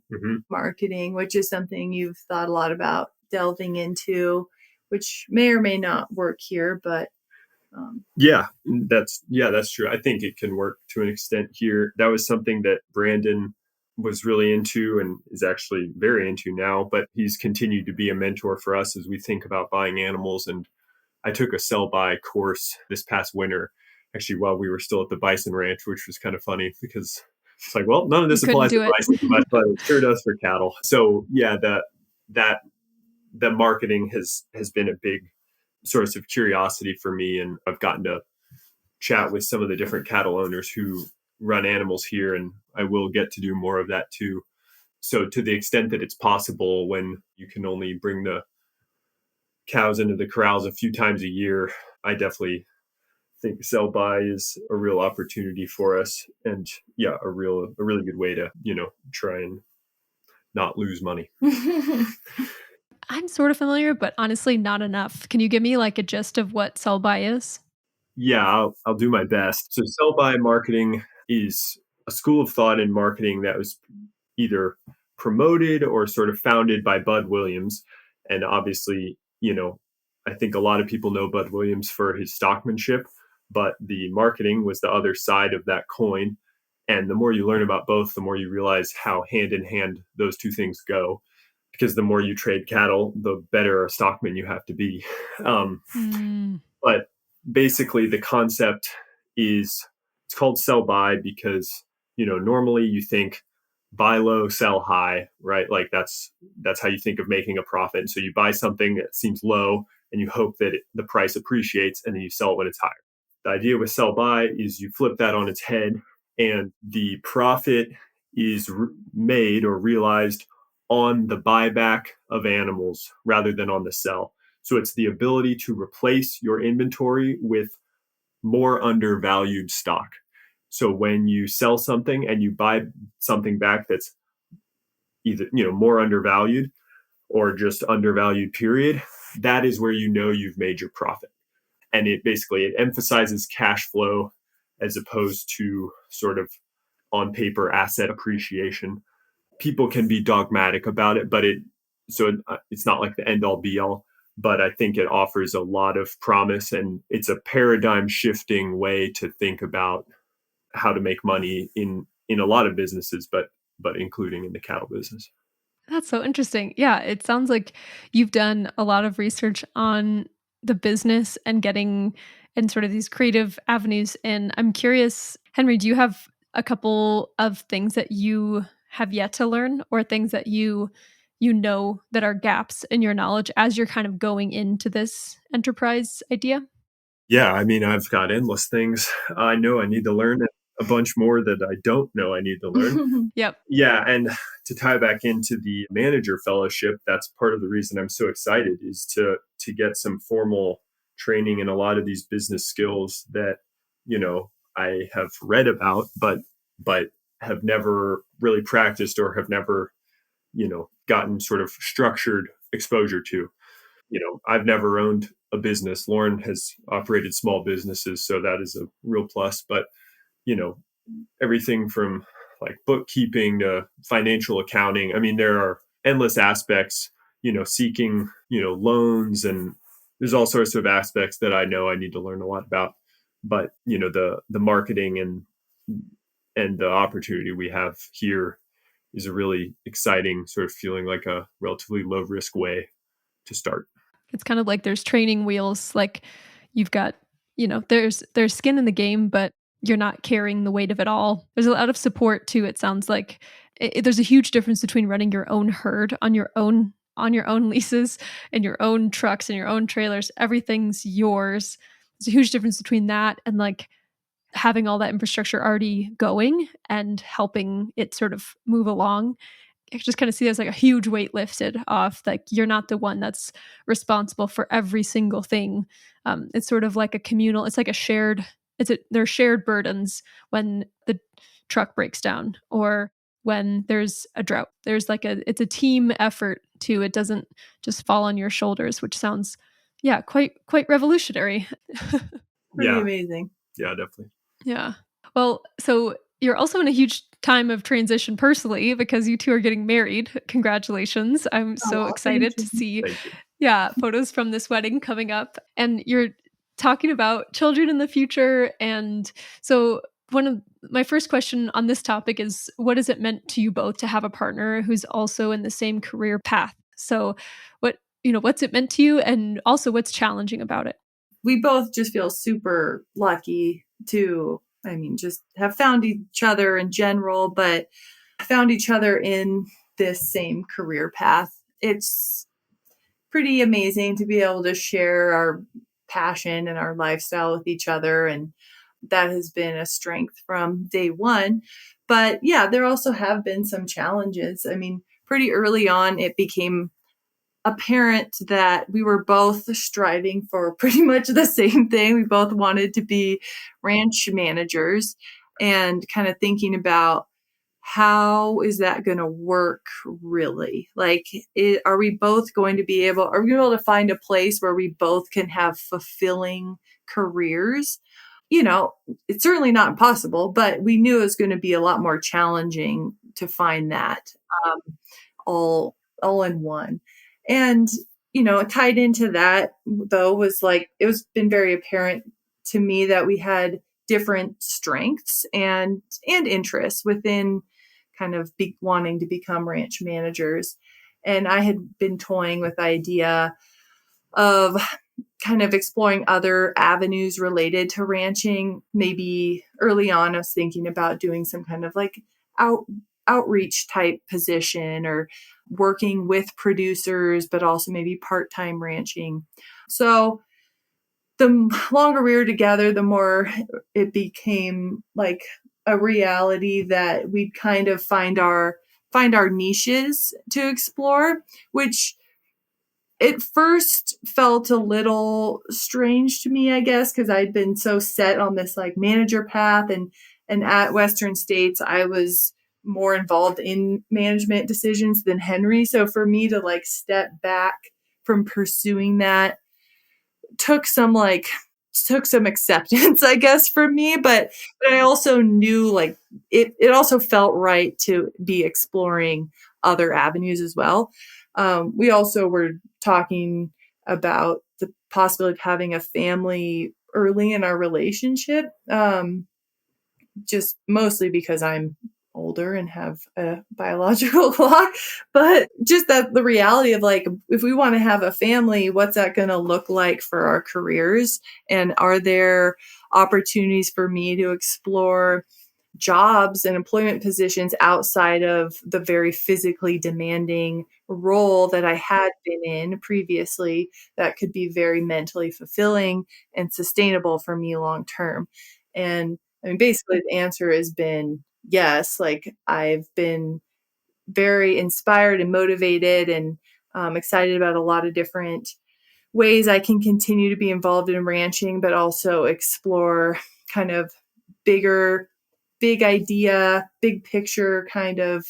marketing, which is something you've thought a lot about delving into, which may or may not work here, but
that's true. I think it can work to an extent here. That was something that Brandon was really into and is actually very into now, but he's continued to be a mentor for us as we think about buying animals. And I took a sell-by course this past winter, actually, while we were still at the Bison Ranch, which was kind of funny because it's like, well, none of this applies to bison, but it sure does for cattle. So yeah, the marketing has been a big source of curiosity for me, and I've gotten to chat with some of the different cattle owners who run animals here, and I will get to do more of that too. So to the extent that it's possible, when you can only bring the cows into the corrals a few times a year, I definitely think sell-by is a real opportunity for us, and a really good way to try and not lose money.
I'm sort of familiar, but honestly not enough. Can you give me like a gist of what sell-by is?
Yeah, I'll do my best. So sell-by marketing is a school of thought in marketing that was either promoted or sort of founded by Bud Williams. And obviously, I think a lot of people know Bud Williams for his stockmanship, but the marketing was the other side of that coin. And the more you learn about both, the more you realize how hand in hand those two things go. Because the more you trade cattle, the better a stockman you have to be. But basically, the concept is, it's called sell-by because, normally you think buy low, sell high, right? Like that's how you think of making a profit. And so you buy something that seems low and you hope that the price appreciates, and then you sell it when it's higher. The idea with sell-by is you flip that on its head, and the profit is made or realized on the buyback of animals rather than on the sell. So it's the ability to replace your inventory with more undervalued stock. So when you sell something and you buy something back that's either more undervalued or just undervalued period, that is where you've made your profit. And it emphasizes cash flow as opposed to sort of on paper asset appreciation. People can be dogmatic about it, but it's not like the end all be all. But I think it offers a lot of promise, and it's a paradigm shifting way to think about how to make money in a lot of businesses, but including in the cattle business.
That's so interesting. Yeah, it sounds like you've done a lot of research on the business and getting and sort of these creative avenues. And I'm curious, Henry, do you have a couple of things that you have yet to learn or things that you know that are gaps in your knowledge as you're kind of going into this enterprise idea?
Yeah, I mean, I've got endless things I know I need to learn, and a bunch more that I don't know I need to learn.
Yep.
Yeah, and to tie back into the manager fellowship, that's part of the reason I'm so excited is to get some formal training in a lot of these business skills that, I have read about, but have never really practiced or have never, gotten sort of structured exposure to. I've never owned a business. Lauren has operated small businesses, so that is a real plus. But, you know, everything from like bookkeeping to financial accounting. I mean, there are endless aspects, seeking, loans, and there's all sorts of aspects that I know I need to learn a lot about. But, the marketing and the opportunity we have here is a really exciting sort of feeling like a relatively low risk way to start.
It's kind of like there's training wheels, like you've got, there's skin in the game, but you're not carrying the weight of it all. There's a lot of support too. It sounds like there's a huge difference between running your own herd on your own leases and your own trucks and your own trailers. Everything's yours. There's a huge difference between that and like having all that infrastructure already going and helping it sort of move along. I just kind of see it as like a huge weight lifted off. Like you're not the one that's responsible for every single thing. It's sort of like a communal. It's like a shared. They're shared burdens when the truck breaks down or when there's a drought. There's like it's a team effort too. It doesn't just fall on your shoulders, which sounds, yeah, quite revolutionary.
Pretty
Yeah,
amazing.
yeah, definitely.
Yeah. Well, so you're also in a huge time of transition personally because you two are getting married. Congratulations. I'm so
Oh, thank
excited to
you.
see,
Thank you.
yeah, photos from this wedding coming up. And you're talking about children in the future. And so one of my first question on this topic is what has it meant to you both to have a partner who's also in the same career path? So what's it meant to you and also what's challenging about it?
We both just feel super lucky to, just have found each other in general, but found each other in this same career path. It's pretty amazing to be able to share our passion and our lifestyle with each other. And that has been a strength from day one. But yeah, there also have been some challenges. Pretty early on, it became apparent that we were both striving for pretty much the same thing. We both wanted to be ranch managers and kind of thinking about how is that going to work really? Like, are we both going to be able, are we able to find a place where we both can have fulfilling careers? It's certainly not impossible, but we knew it was going to be a lot more challenging to find that um, all in one. And, tied into that though was like, it was been very apparent to me that we had different strengths and interests within kind of wanting to become ranch managers. And I had been toying with the idea of kind of exploring other avenues related to ranching. Maybe early on, I was thinking about doing some kind of like outreach type position or working with producers, but also maybe part-time ranching. So the longer we were together, the more it became like a reality that we'd kind of find our niches to explore, which at first felt a little strange to me, I guess, because I'd been so set on this like manager path and at Western States, I was more involved in management decisions than Henry. So for me to like step back from pursuing that took some acceptance, I guess, from me. But I also knew like it also felt right to be exploring other avenues as well. We also were talking about the possibility of having a family early in our relationship, just mostly because I'm older and have a biological clock, but just that the reality of like, if we want to have a family, what's that going to look like for our careers? And are there opportunities for me to explore jobs and employment positions outside of the very physically demanding role that I had been in previously that could be very mentally fulfilling and sustainable for me long term? And I mean, basically the answer has been yes. Like I've been very inspired and motivated and excited about a lot of different ways I can continue to be involved in ranching, but also explore kind of big idea, big picture kind of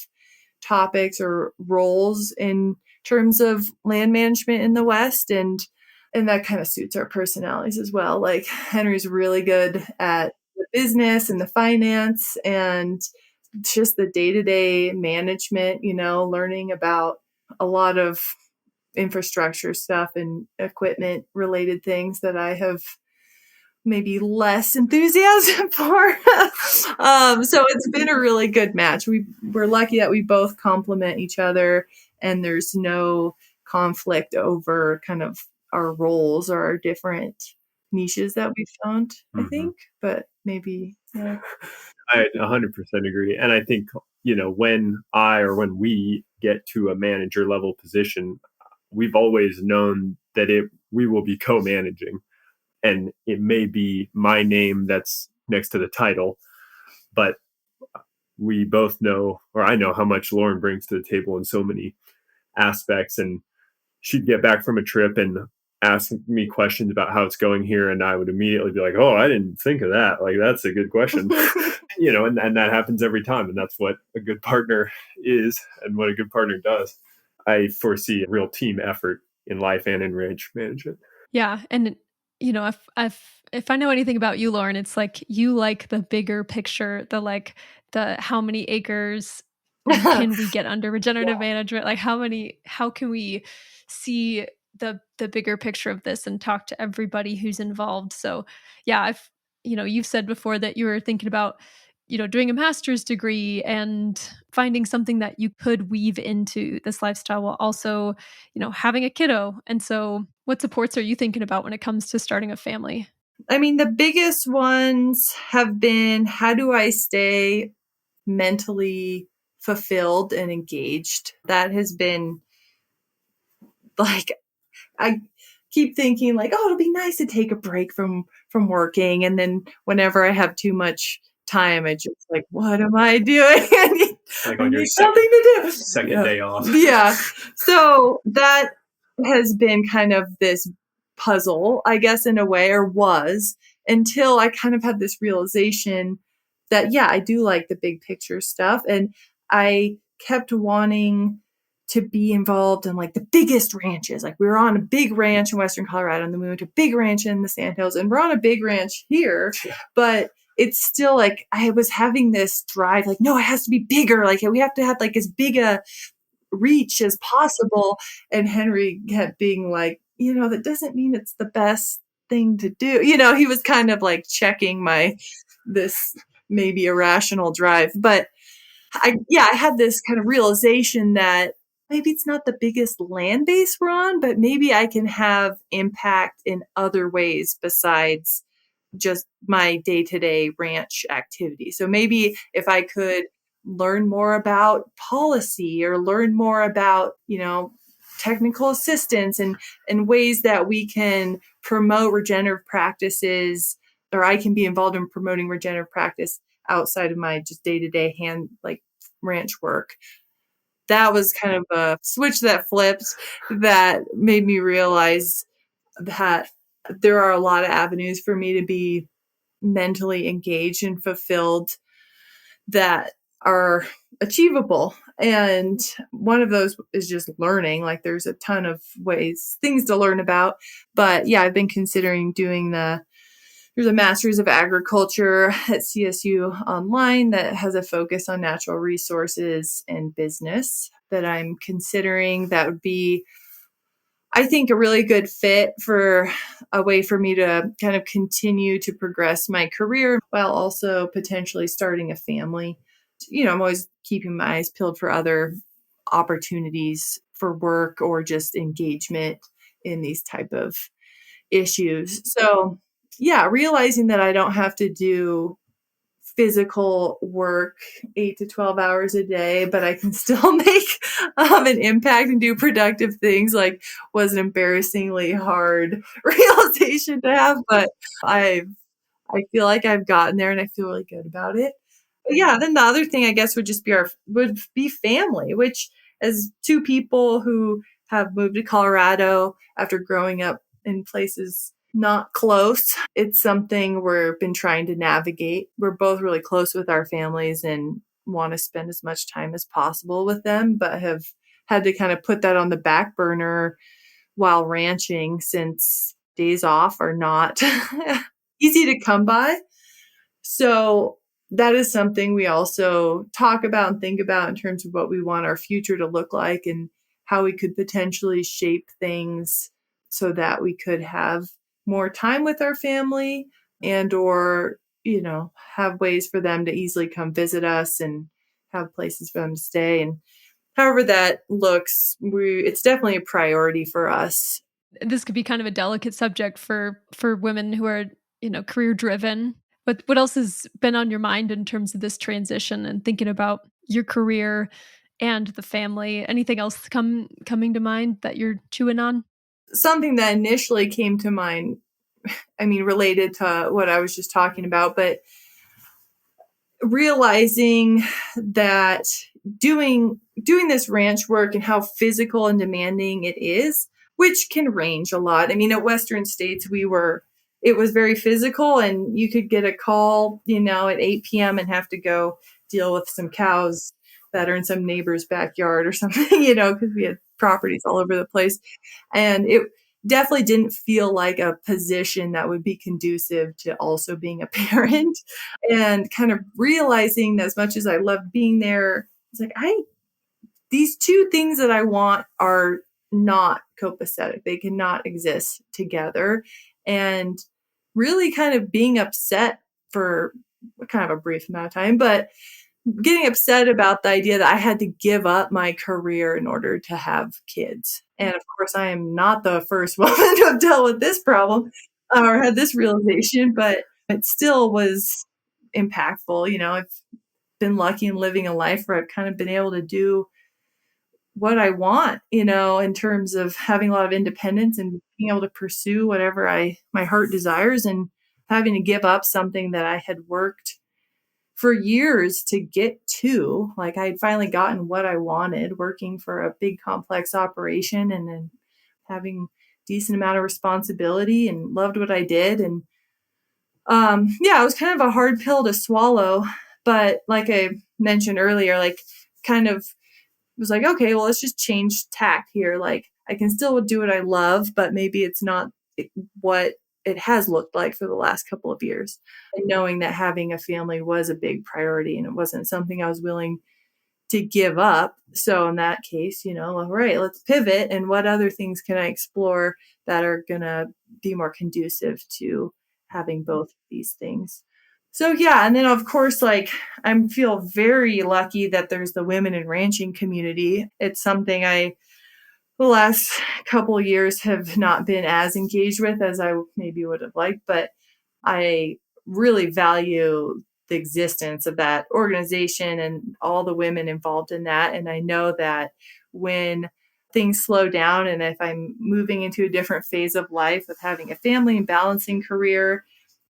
topics or roles in terms of land management in the West. And that kind of suits our personalities as well. Like Henry's really good at the business and the finance and just the day-to-day management, learning about a lot of infrastructure stuff and equipment related things that I have maybe less enthusiasm for. So it's been a really good match. We're lucky that we both complement each other and there's no conflict over kind of our roles or our different niches that we found, I think, but maybe, yeah.
I 100% agree. And I think, when we get to a manager level position, we've always known that we will be co-managing. And it may be my name that's next to the title, but we both know, or I know how much Lauren brings to the table in so many aspects. And she'd get back from a trip and ask me questions about how it's going here. And I would immediately be like, oh, I didn't think of that. Like, that's a good question. And that happens every time. And that's what a good partner is and what a good partner does. I foresee a real team effort in life and in ranch management.
Yeah. And if I know anything about you, Lauren, it's like you like the bigger picture, the how many acres can we get under regenerative management? Like how can we see the bigger picture of this and talk to everybody who's involved? So yeah, you've said before that you were thinking about, doing a master's degree and finding something that you could weave into this lifestyle while also, having a kiddo. And so what supports are you thinking about when it comes to starting a family?
I mean, the biggest ones have been, how do I stay mentally fulfilled and engaged? That has been like, I keep thinking like, oh, it'll be nice to take a break from working. And then whenever I have too much time, I just like, what am I doing? I need something to do.
Second day off.
Yeah. So that has been kind of this puzzle, I guess, in a way, or was, until I kind of had this realization that, yeah, I do like the big picture stuff. And I kept wanting to be involved in like the biggest ranches. Like we were on a big ranch in Western Colorado and then we went to a big ranch in the Sandhills and we're on a big ranch here, but it's still like, I was having this drive, like, no, it has to be bigger. Like we have to have like as big a reach as possible. And Henry kept being like, that doesn't mean it's the best thing to do. He was kind of like checking this maybe irrational drive, but I had this kind of realization that maybe it's not the biggest land base we're on, but maybe I can have impact in other ways besides just my day-to-day ranch activity. So maybe if I could learn more about policy or learn more about, technical assistance and ways that we can promote regenerative practices, or I can be involved in promoting regenerative practice outside of my just day-to-day ranch work. That was kind of a switch that flipped that made me realize that there are a lot of avenues for me to be mentally engaged and fulfilled that are achievable. And one of those is just learning. Like there's a ton of things to learn about. But yeah, I've been considering doing there's a Master's of Agriculture at CSU online that has a focus on natural resources and business that I'm considering. That would be, I think, a really good fit for a way for me to kind of continue to progress my career while also potentially starting a family. I'm always keeping my eyes peeled for other opportunities for work or just engagement in these type of issues. So, yeah, realizing that I don't have to do physical work 8 to 12 hours a day, but I can still make an impact and do productive things, like, was an embarrassingly hard realization to have, but I I feel like I've gotten there and I feel really good about it. But yeah, then the other thing I guess would be family, which as two people who have moved to Colorado after growing up in places not close, it's something we've been trying to navigate. We're both really close with our families and want to spend as much time as possible with them, but have had to kind of put that on the back burner while ranching since days off are not easy to come by. So that is something we also talk about and think about in terms of what we want our future to look like and how we could potentially shape things so that we could have more time with our family and or have ways for them to easily come visit us and have places for them to stay. And however that looks, it's definitely a priority for us.
This could be kind of a delicate subject for women who are, career driven. But what else has been on your mind in terms of this transition and thinking about your career and the family? Anything else coming to mind that you're chewing on?
Something that initially came to mind, related to what I was just talking about, but realizing that doing this ranch work and how physical and demanding it is, which can range a lot. At Western States, it was very physical, and you could get a call, at 8 p.m. and have to go deal with some cows that are in some neighbor's backyard or something, because we had properties all over the place. And it definitely didn't feel like a position that would be conducive to also being a parent. And kind of realizing that as much as I loved being there, it's like, these two things that I want are not copacetic. They cannot exist together. And really kind of being upset for kind of a brief amount of time, but getting upset about the idea that I had to give up my career in order to have kids. And of course, I am not the first woman to have dealt with this problem or had this realization, but it still was impactful. I've been lucky in living a life where I've kind of been able to do what I want, in terms of having a lot of independence and being able to pursue whatever my heart desires, and having to give up something that I had worked for years to get to. Like, I had finally gotten what I wanted, working for a big complex operation and then having decent amount of responsibility, and loved what I did. And it was kind of a hard pill to swallow, but like I mentioned earlier, like, kind of was like, okay, well, let's just change tack here. Like, I can still do what I love, but maybe it's not what it has looked like for the last couple of years. And knowing that having a family was a big priority and it wasn't something I was willing to give up. So in that case, all right, let's pivot. And what other things can I explore that are going to be more conducive to having both of these things? So yeah, and then of course, like, I feel very lucky that there's the women in ranching community. It's something the last couple of years have not been as engaged with as I maybe would have liked, but I really value the existence of that organization and all the women involved in that. And I know that when things slow down and if I'm moving into a different phase of life with having a family and balancing career,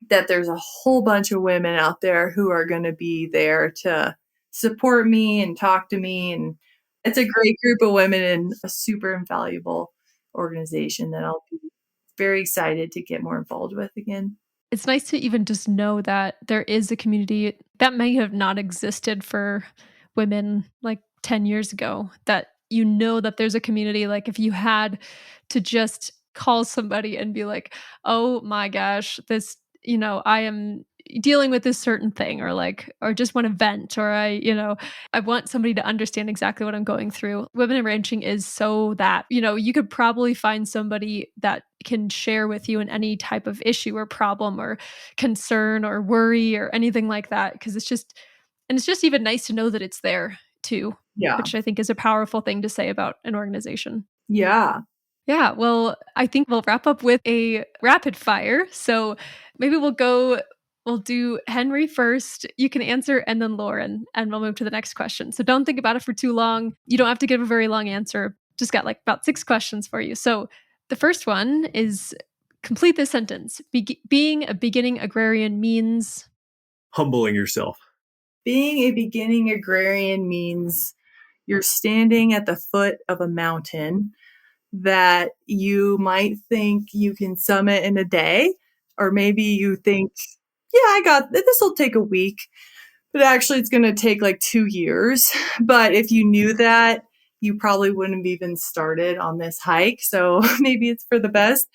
that there's a whole bunch of women out there who are going to be there to support me and talk to me. And it's a great group of women and a super invaluable organization that I'll be very excited to get more involved with again.
It's nice to even just know that there is a community that may have not existed for women like 10 years ago, that that there's a community. Like, if you had to just call somebody and be like, oh my gosh, I am dealing with this certain thing, or just want to vent, or I want somebody to understand exactly what I'm going through. Women in ranching is so that, you could probably find somebody that can share with you in any type of issue or problem or concern or worry or anything like that. Cause And it's just even nice to know that it's there too,
Yeah.
which I think is a powerful thing to say about an organization.
Yeah.
Yeah, well, I think we'll wrap up with a rapid fire. So maybe we'll do Henry first. You can answer, and then Lauren, and we'll move to the next question. So don't think about it for too long. You don't have to give a very long answer. Just got like about 6 questions for you. So the first one is complete this sentence. Being a beginning agrarian means.
Humbling yourself.
Being a beginning agrarian means you're standing at the foot of a mountain that you might think you can summit in a day, or maybe you think, yeah, I got this will take a week, but actually it's going to take like 2 years. But if you knew that, you probably wouldn't have even started on this hike. So maybe it's for the best.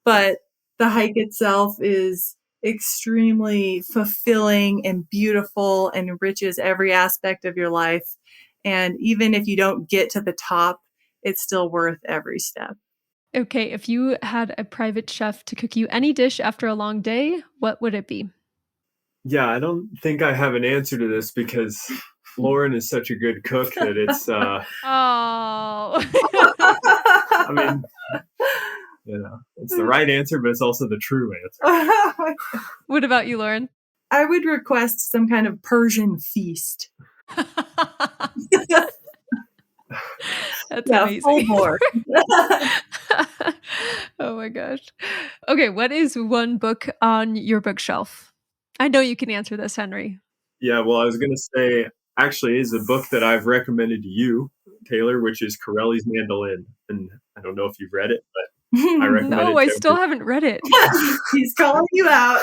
But the hike itself is extremely fulfilling and beautiful and enriches every aspect of your life. And even if you don't get to the top, it's still worth every step.
Okay, if you had a private chef to cook you any dish after a long day, what would it be?
Yeah, I don't think I have an answer to this because Lauren is such a good cook that it's
Oh.
I mean, it's the right answer, but it's also the true answer.
What about you, Lauren?
I would request some kind of Persian feast.
That's amazing.
Full bore.
Oh my gosh. Okay, what is one book on your bookshelf? I know you can answer this, Henry.
Yeah, well, I was going to say, actually, is a book that I've recommended to you, Taylor, which is Corelli's Mandolin. And I don't know if you've read it, but I recommend it.
No, I still haven't read it.
He's calling you out.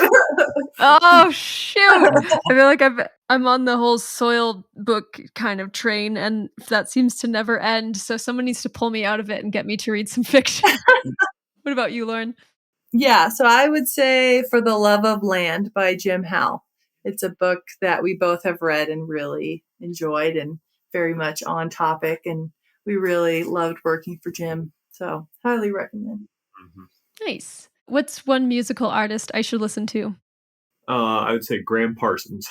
Oh, shoot. I feel like I'm on the whole soil book kind of train, and that seems to never end. So someone needs to pull me out of it and get me to read some fiction. What about you, Lauren?
Yeah, so I would say For the Love of Land by Jim Howe. It's a book that we both have read and really enjoyed and very much on topic. And we really loved working for Jim. So highly recommend.
Mm-hmm.
Nice. What's one musical artist I should listen to?
I would say Graham Parsons.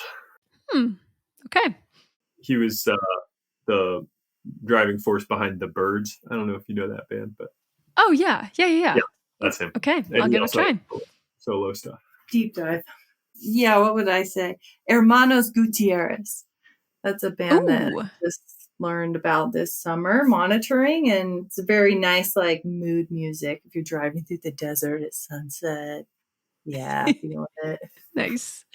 Okay.
He was the driving force behind the Byrds. I don't know if you know that band, but
oh yeah,
that's him.
Okay,
And
I'll give it a try.
Solo stuff.
Deep dive. Yeah, what would I say? Hermanos Gutierrez. That's a band that I just learned about this summer, monitoring, and it's a very nice like mood music if you're driving through the desert at sunset. Yeah, feeling it.
Nice.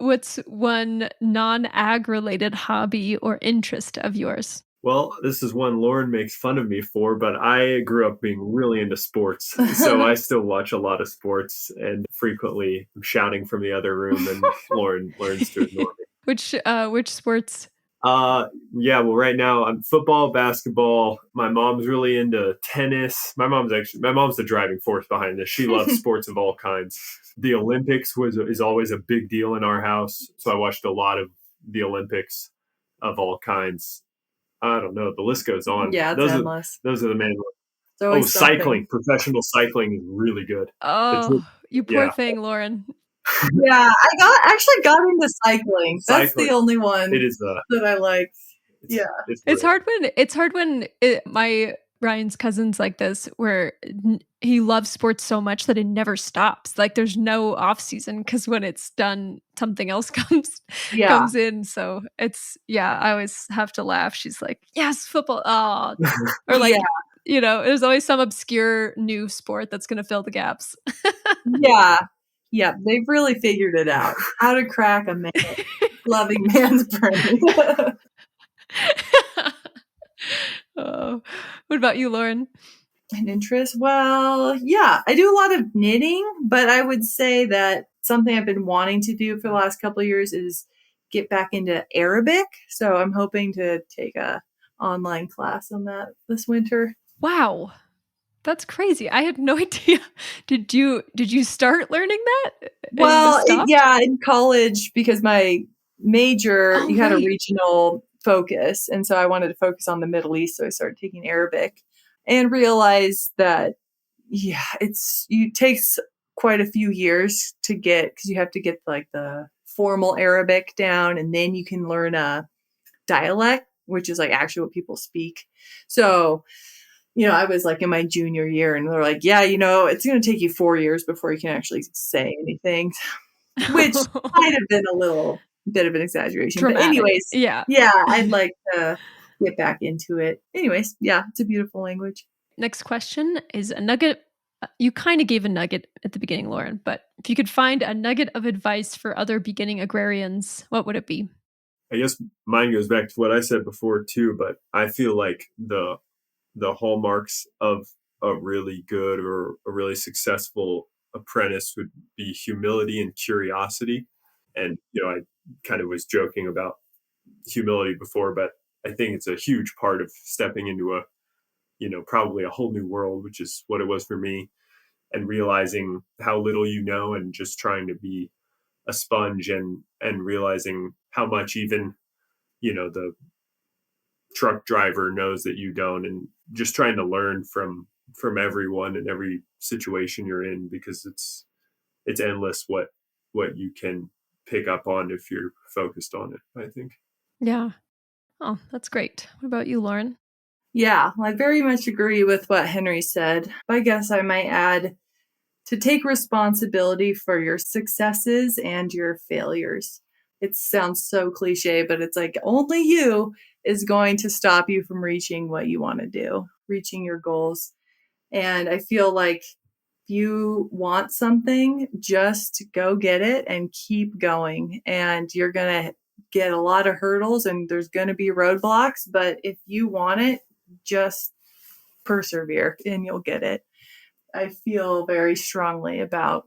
What's one non-ag related hobby or interest of yours?
Well, this is one Lauren makes fun of me for, but I grew up being really into sports. So I still watch a lot of sports and frequently I'm shouting from the other room and Lauren learns to ignore me.
Which sports?
Yeah, well, right now I'm football, basketball. My mom's really into tennis. My mom's the driving force behind this. She loves sports of all kinds. The Olympics is always a big deal in our house. So I watched a lot of the Olympics of all kinds. I don't know. The list goes on.
Yeah, it's endless.
Those are the main ones. Cycling. Professional cycling is really good.
Oh, you poor thing, Lauren.
Yeah, I actually got into cycling. That's the only one
it is,
that I like. Yeah.
It's hard when my Ryan's cousin's like this, where he loves sports so much that it never stops. Like there's no off season because when it's done, something else comes in. So I always have to laugh. She's like, yes, football. Oh, or like, there's always some obscure new sport that's going to fill the gaps.
Yeah, they've really figured it out. How to crack a loving man's brain.
What about you, Lauren?
An interest? Well, yeah, I do a lot of knitting, but I would say that something I've been wanting to do for the last couple of years is get back into Arabic. So I'm hoping to take a online class on that this winter.
Wow. That's crazy. I had no idea. Did you start learning that?
Well, in college, because my major, you had a regional focus. And so I wanted to focus on the Middle East. So I started taking Arabic and realized that, it takes quite a few years to get, because you have to get like the formal Arabic down, and then you can learn a dialect, which is like actually what people speak. So, I was like in my junior year, and they're like, yeah, it's going to take you 4 years before you can actually say anything, which might have been a little bit of an exaggeration.
Dramatic.
But anyways,
yeah,
I'd like to get back into it. Anyways, yeah, it's a beautiful language.
Next question is a nugget. You kind of gave a nugget at the beginning, Lauren, but if you could find a nugget of advice for other beginning agrarians, what would it be?
I guess mine goes back to what I said before too, but I feel like the hallmarks of a really good or a really successful apprentice would be humility and curiosity. And, I kind of was joking about humility before, but I think it's a huge part of stepping into probably a whole new world, which is what it was for me, and realizing how little you know and just trying to be a sponge and realizing how much even, the truck driver knows that you don't, and just trying to learn from everyone in every situation you're in, because it's endless what you can pick up on if you're focused on it, I think.
Yeah. Oh, that's great. What about you, Lauren?
Yeah, I very much agree with what Henry said. I guess I might add to take responsibility for your successes and your failures. It sounds so cliche, but it's like only you is going to stop you from reaching what you want to do, reaching your goals. And I feel like if you want something, just go get it and keep going. And you're going to get a lot of hurdles and there's going to be roadblocks. But if you want it, just persevere and you'll get it. I feel very strongly about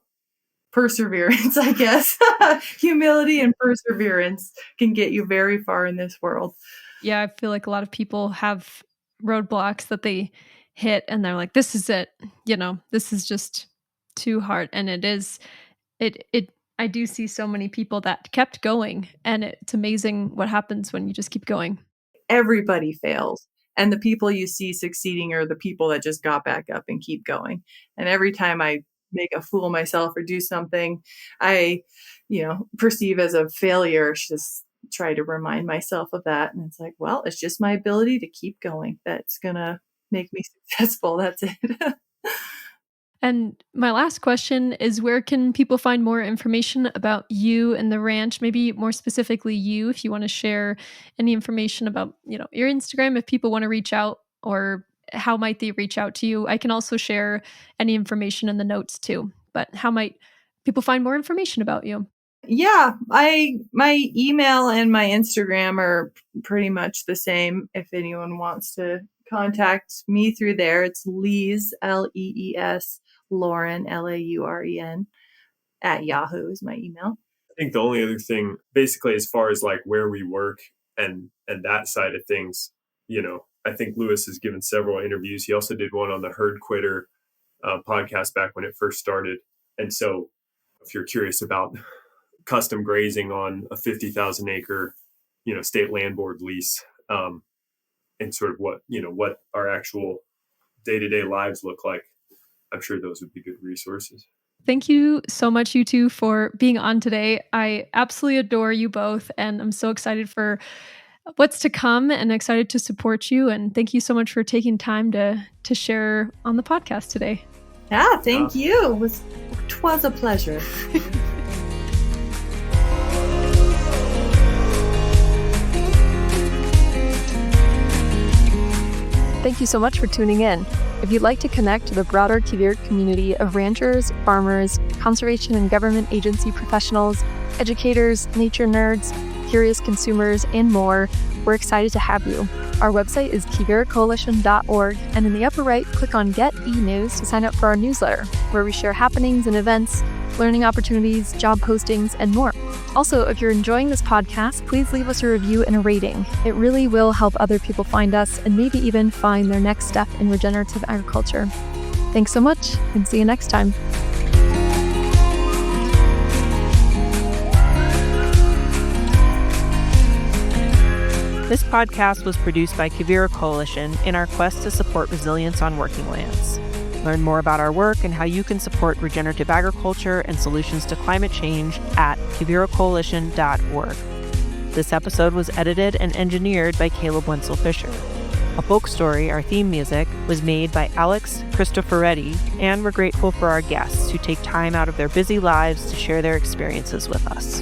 perseverance, I guess. Humility and perseverance can get you very far in this world.
Yeah, I feel like a lot of people have roadblocks that they hit and they're like, this is it. This is just too hard. And it is, I do see so many people that kept going, and it's amazing what happens when you just keep going.
Everybody fails. And the people you see succeeding are the people that just got back up and keep going. And every time I make a fool of myself or do something I, perceive as a failure, just try to remind myself of that. And it's like, well, it's just my ability to keep going that's going to make me successful. That's it.
And my last question is, where can people find more information about you and the ranch? Maybe more specifically you, if you want to share any information about, your Instagram, if people want to reach out, or how might they reach out to you? I can also share any information in the notes too, but how might people find more information about you?
Yeah, my email and my Instagram are pretty much the same. If anyone wants to contact me through there, it's Lees, Lees, Lauren, Lauren, at Yahoo is my email.
I think the only other thing, basically, as far as like where we work and that side of things, I think Lewis has given several interviews. He also did one on the Herd Quitter podcast back when it first started. And so if you're curious about custom grazing on a 50,000 acre, state land board lease, and sort of what our actual day-to-day lives look like, I'm sure those would be good resources.
Thank you so much, you two, for being on today. I absolutely adore you both, and I'm so excited for what's to come and excited to support you. And thank you so much for taking time to share on the podcast today.
Yeah, thank you. It was a pleasure.
Thank you so much for tuning in. If you'd like to connect to the broader Quivira community of ranchers, farmers, conservation and government agency professionals, educators, nature nerds, curious consumers, and more, we're excited to have you. Our website is quiviracoalition.org, and in the upper right, click on Get E-News to sign up for our newsletter, where we share happenings and events, learning opportunities, job postings, and more. Also, if you're enjoying this podcast, please leave us a review and a rating. It really will help other people find us and maybe even find their next step in regenerative agriculture. Thanks so much, and see you next time.
This podcast was produced by Quivira Coalition in our quest to support resilience on working lands. Learn more about our work and how you can support regenerative agriculture and solutions to climate change at quiviracoalition.org. This episode was edited and engineered by Caleb Wenzel-Fisher. A Folk Story, our theme music, was made by Alex Cristoforetti, and we're grateful for our guests who take time out of their busy lives to share their experiences with us.